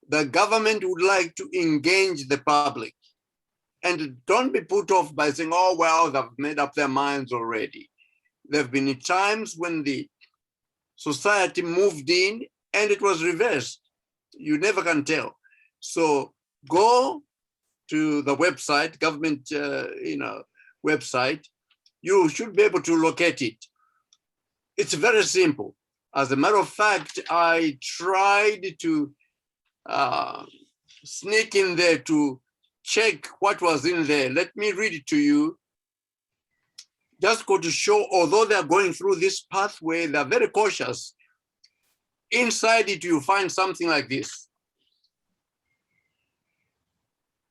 The government would like to engage the public, and don't be put off by saying, oh, well, they've made up their minds already. There have been times when the society moved in and it was reversed. You never can tell. So go to the website, government website. You should be able to locate it. It's very simple. As a matter of fact, I tried to sneak in there to check what was in there. Let me read it to you. Just go to show, although they're going through this pathway, they're very cautious. Inside it, you find something like this.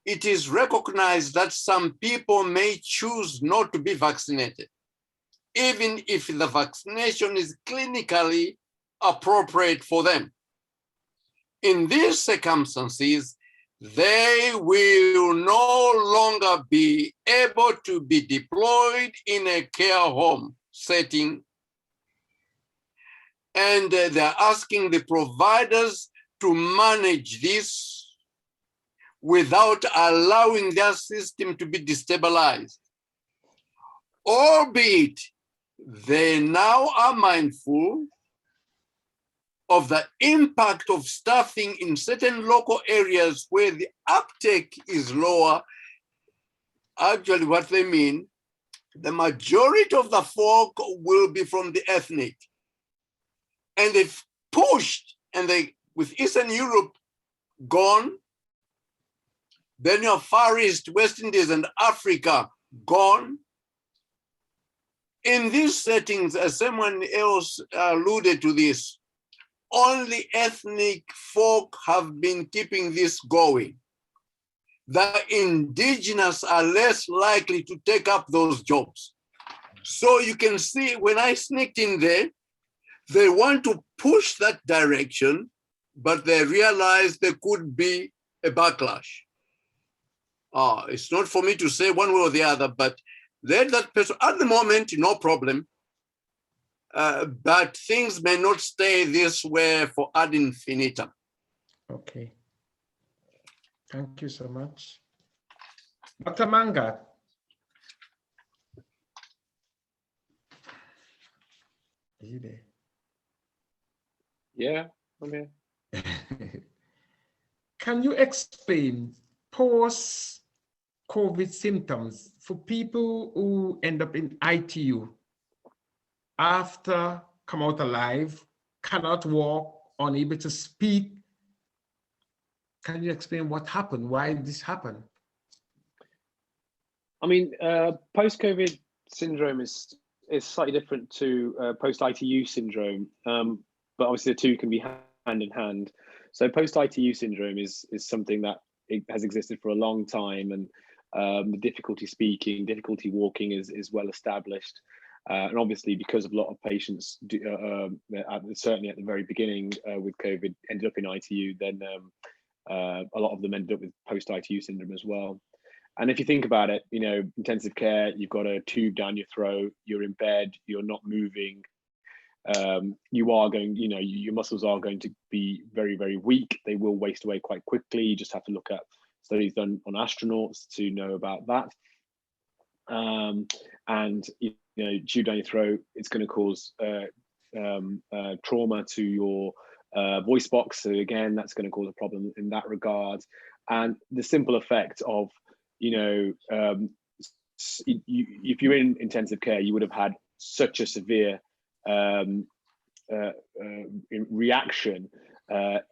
It is recognized that some people may choose not to be vaccinated, even if the vaccination is clinically appropriate for them. In these circumstances, they will no longer be able to be deployed in a care home setting. And they're asking the providers to manage this without allowing their system to be destabilized. Albeit, they now are mindful of the impact of staffing in certain local areas where the uptake is lower. Actually, what they mean, the majority of the folk will be from the ethnic. And they've pushed, and they, with Eastern Europe gone, then your Far East, West Indies, and Africa gone. In these settings, as someone else alluded to this, only ethnic folk have been keeping this going. The indigenous are less likely to take up those jobs. So you can see when I sneaked in there, they want to push that direction, but they realize there could be a backlash. It's not for me to say one way or the other, but let that person, at the moment, no problem. But things may not stay this way for ad infinitum. Okay. Thank you so much. Dr. Mangat. Are you there? Yeah, I'm here. Can you explain post-COVID symptoms for people who end up in ITU after come out alive, cannot walk, unable to speak? Can you explain what happened? Why this happened? I mean, post-COVID syndrome is slightly different to post-ITU syndrome, but obviously the two can be hand in hand. So post-ITU syndrome is something that it has existed for a long time, and the difficulty speaking, difficulty walking is well established. And obviously, because a lot of patients, certainly at the very beginning with COVID, ended up in ITU, then a lot of them ended up with post-ITU syndrome as well. And if you think about it, you know, intensive care, you've got a tube down your throat, you're in bed, you're not moving. You are going, you know, your muscles are going to be very, very weak. They will waste away quite quickly. You just have to look at studies done on astronauts to know about that. And, you know, tube down your throat, it's going to cause trauma to your voice box. So again, that's going to cause a problem in that regard. And the simple effect of, you know, if you're in intensive care, you would have had such a severe reaction,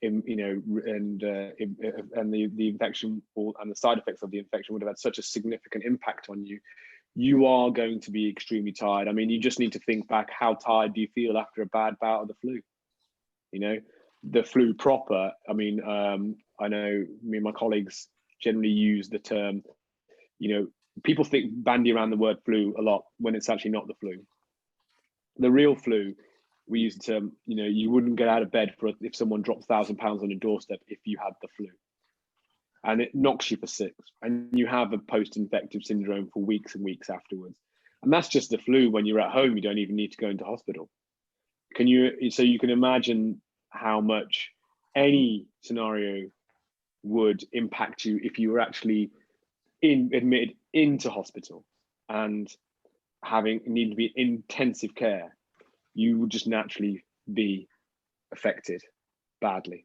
you know, and the infection and the side effects of the infection would have had such a significant impact on you. You are going to be extremely tired. I mean, you just need to think back, how tired do you feel after a bad bout of the flu? You know, the flu proper. I mean, I know me and my colleagues generally use the term, you know, people bandy around the word flu a lot when it's actually not the flu. The real flu, we use the term, you know, you wouldn't get out of bed if someone dropped £1,000 on your doorstep if you had the flu. And it knocks you for 6, and you have a post-infective syndrome for weeks and weeks afterwards. And that's just the flu. When you're at home, you don't even need to go into hospital. So you can imagine how much any scenario would impact you if you were actually admitted into hospital and need to be in intensive care. You would just naturally be affected badly.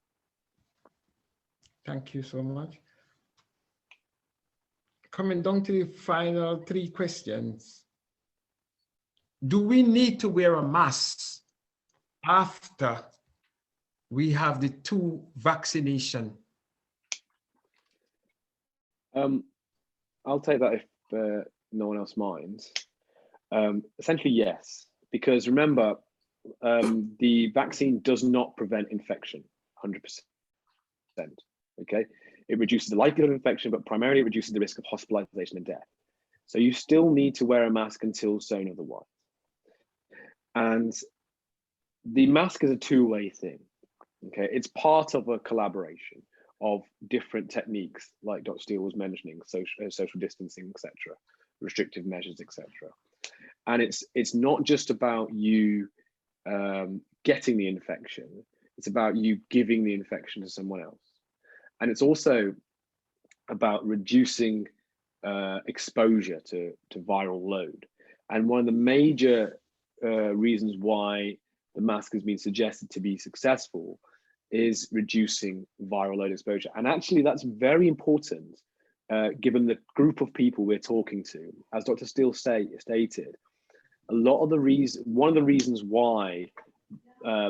Thank you so much. Coming down to the final 3 questions. Do we need to wear a mask after we have the 2 vaccination? I'll take that if no one else minds. Essentially, yes, because remember, the vaccine does not prevent infection 100%. Okay, it reduces the likelihood of infection, but primarily it reduces the risk of hospitalization and death. So you still need to wear a mask until shown otherwise. And the mask is a two-way thing. Okay, it's part of a collaboration. of different techniques, like Dr. Steele was mentioning, social distancing, etc., restrictive measures, etc. And it's not just about you getting the infection, it's about you giving the infection to someone else. And it's also about reducing exposure to viral load. And one of the major reasons why the mask has been suggested to be successful is reducing viral load exposure. And actually that's very important given the group of people we're talking to. As Dr. Steele stated, one of the reasons why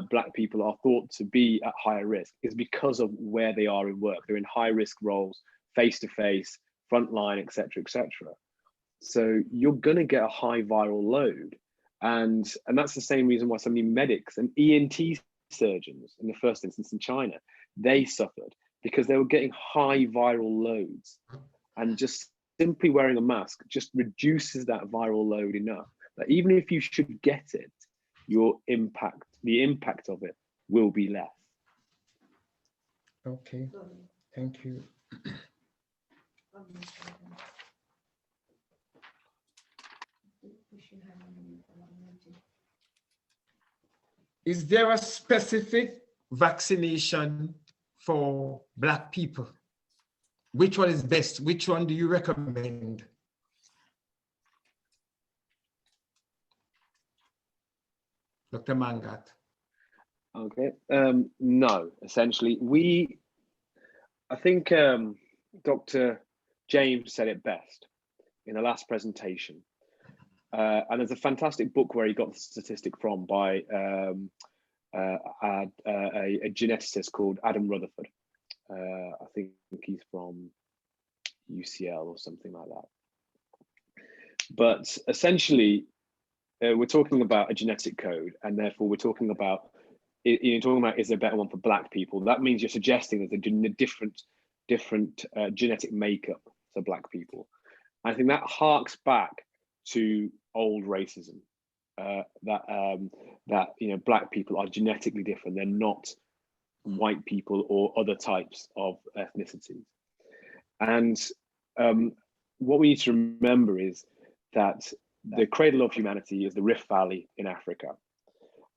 Black people are thought to be at higher risk is because of where they are in work. They're in high risk roles, face-to-face, frontline, etc., etc. So you're going to get a high viral load. And that's the same reason why so many medics and ENT surgeons in the first instance in China, they suffered because they were getting high viral loads. And just simply wearing a mask just reduces that viral load enough that even if you should get it, the impact of it will be less. Okay, thank you. Is there a specific vaccination for Black people? Which one is best? Which one do you recommend? Dr. Mangat. Okay, no, essentially, I think Dr. James said it best in the last presentation. And there's a fantastic book where he got the statistic from by a geneticist called Adam Rutherford. I think he's from UCL or something like that. But essentially, we're talking about a genetic code, and therefore we're talking about, you're talking about, is there a better one for Black people? That means you're suggesting there's a different genetic makeup for Black people. I think that harks back to old racism, that Black people are genetically different. They're not white people or other types of ethnicities. And what we need to remember is that the cradle of humanity is the Rift Valley in Africa.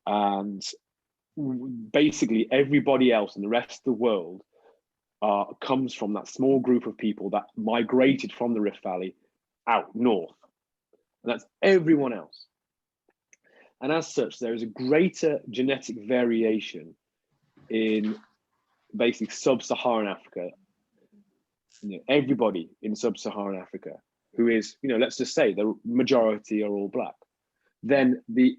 And basically everybody else in the rest of the world comes from that small group of people that migrated from the Rift Valley out north. And that's everyone else. And as such, there is a greater genetic variation in basically sub-Saharan Africa. Everybody in sub-Saharan Africa who is, let's just say the majority are all Black, then the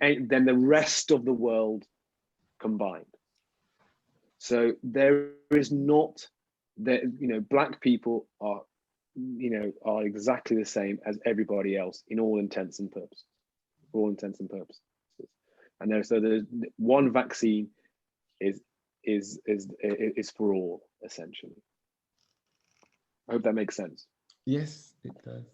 rest of the world combined. So there is not that, Black people are, are exactly the same as everybody else in all intents and purposes. And there's one vaccine is for all, essentially. I hope that makes sense. Yes, it does.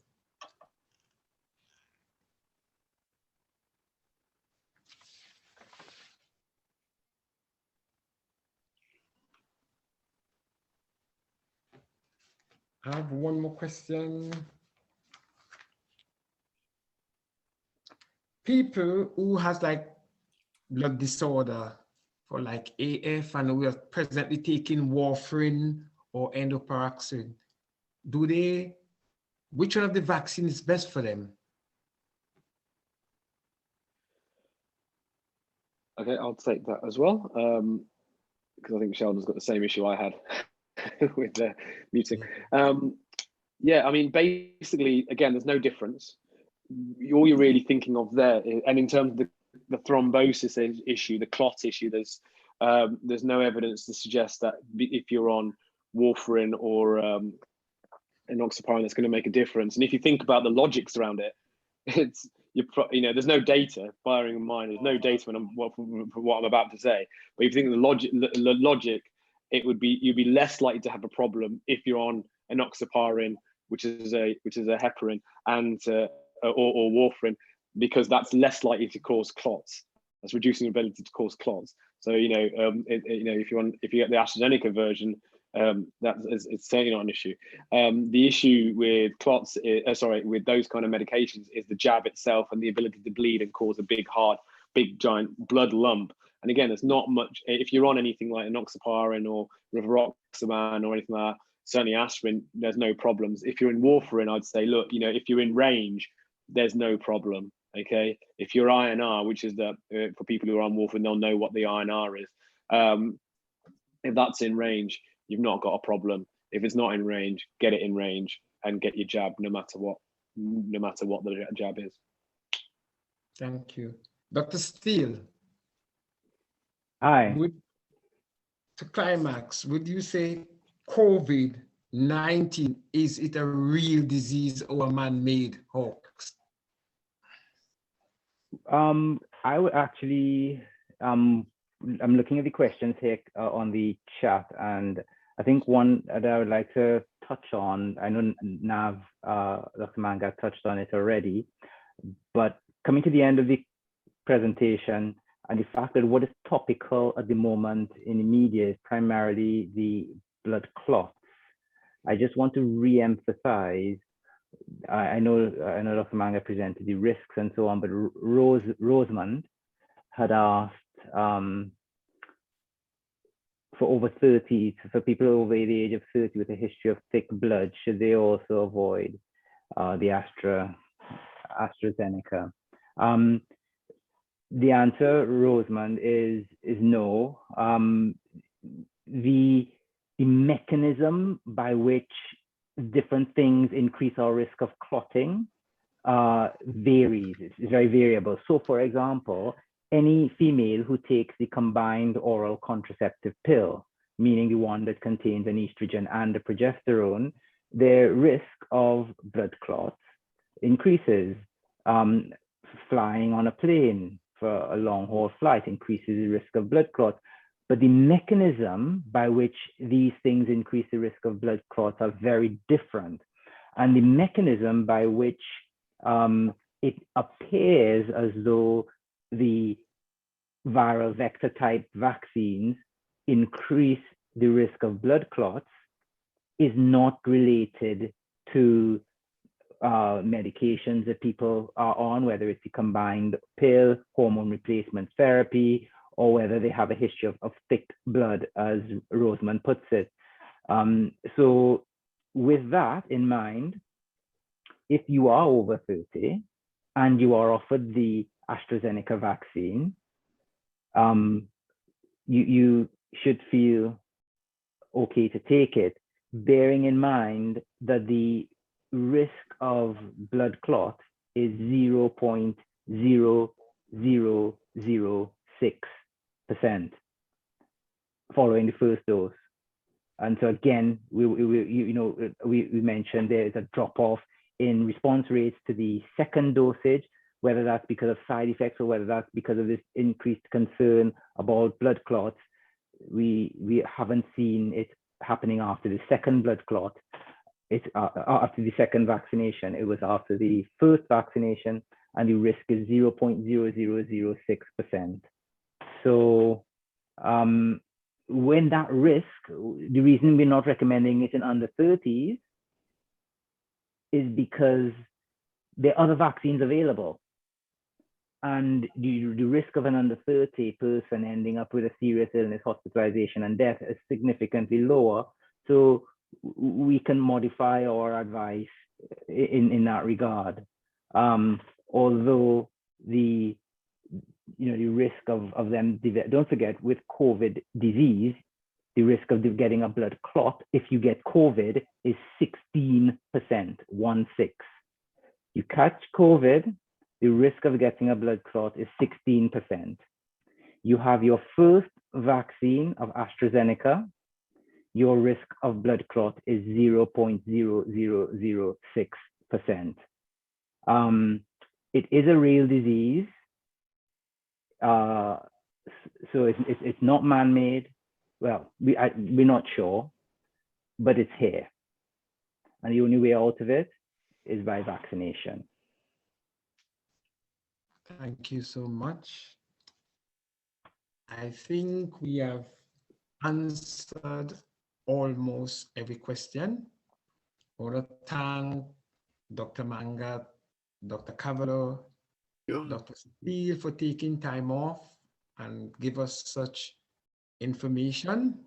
I have one more question. People who has like blood disorder for like AF and who are presently taking warfarin or endoperoxide, which one of the vaccine is best for them? Okay, I'll take that as well, because I think Sheldon's got the same issue I had with the muting. Yeah, I mean, basically, again, there's no difference. All you're really thinking of there, and in terms of the thrombosis issue, the clot issue, there's no evidence to suggest that if you're on warfarin or enoxaparin, that's going to make a difference. And if you think about the logics around it, there's no data. Bearing in mind, there's no data for what I'm about to say. But if you think the logic, you'd be less likely to have a problem if you're on enoxaparin, which is a heparin, and or warfarin, because that's less likely to cause clots. That's reducing the ability to cause clots. So if you get the AstraZeneca version, it's certainly not an issue. The issue with clots, with those kind of medications is the jab itself and the ability to bleed and cause a big giant blood lump. And again, there's not much, if you're on anything like enoxaparin or rivaroxaban or anything like that, certainly aspirin, there's no problems. If you're in warfarin, I'd say, look, if you're in range, there's no problem, okay? If you're INR, which is for people who are on warfarin, they'll know what the INR is. If that's in range, you've not got a problem. If it's not in range, get it in range and get your jab no matter what the jab is. Thank you. Dr. Steele. Hi. To climax, would you say COVID-19, is it a real disease or a man-made hoax? I would actually, I'm looking at the questions here on the chat, and I think one that I would like to touch on, I know Nav, Dr. Manga touched on it already, but coming to the end of the presentation and the fact that what is topical at the moment in the media is primarily the blood clots. I just want to re-emphasize, I know Dr. Manga presented the risks and so on, but Rosamond had asked for over 30, for people over the age of 30 with a history of thick blood, should they also avoid the AstraZeneca? The answer, Rosamond, is no. The mechanism by which different things increase our risk of clotting varies. It's very variable. So, for example, any female who takes the combined oral contraceptive pill, meaning the one that contains an estrogen and a progesterone, their risk of blood clots increases. Flying on a plane for a long haul flight increases the risk of blood clots. But the mechanism by which these things increase the risk of blood clots are very different. And the mechanism by which it appears as though the viral vector type vaccines increase the risk of blood clots is not related to medications that people are on, whether it's the combined pill, hormone replacement therapy, or whether they have a history of thick blood, as Rosamond puts it. So with that in mind, if you are over 30 and you are offered the AstraZeneca vaccine, you should feel okay to take it, bearing in mind that the risk of blood clot is 0.0006% following the first dose. And so again, we mentioned there is a drop-off in response rates to the second dosage, whether that's because of side effects or whether that's because of this increased concern about blood clots. We haven't seen it happening after the second blood clot. It's after the second vaccination. It was after the first vaccination, and the risk is 0.0006%. So when that risk, the reason we're not recommending it in under 30s is because there are other vaccines available. And the risk of an under 30 person ending up with a serious illness, hospitalization, and death is significantly lower. So we can modify our advice in that regard. Although the risk of them, don't forget, with COVID disease, the risk of getting a blood clot if you get COVID is 16%, 16. You catch COVID, the risk of getting a blood clot is 16%. You have your first vaccine of AstraZeneca, your risk of blood clot is 0.0006%. It is a real disease. So it's not man-made. Well, we're not sure, but it's here. And the only way out of it is by vaccination. Thank you so much. I think we have answered almost every question. I want to thank Dr. Mangat, Dr. Kavaloh, Dr. Steele for taking time off and give us such information.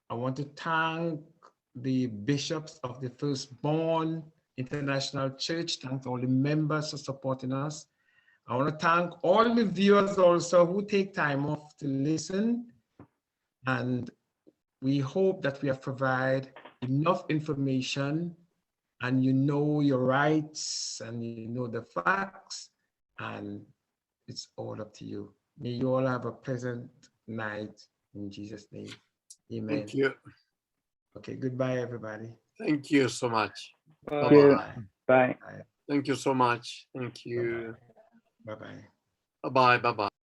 I want to thank the bishops of the Firstborn International Church. Thank all the members for supporting us. I want to thank all the viewers also who take time off to listen. And we hope that we have provided enough information and you know your rights and you know the facts, and it's all up to you. May you all have a pleasant night in Jesus' name. Amen. Thank you. Okay, goodbye, everybody. Thank you so much. Thank you. Bye. Thank you so much. Thank you. Bye-bye. Bye-bye. Bye-bye.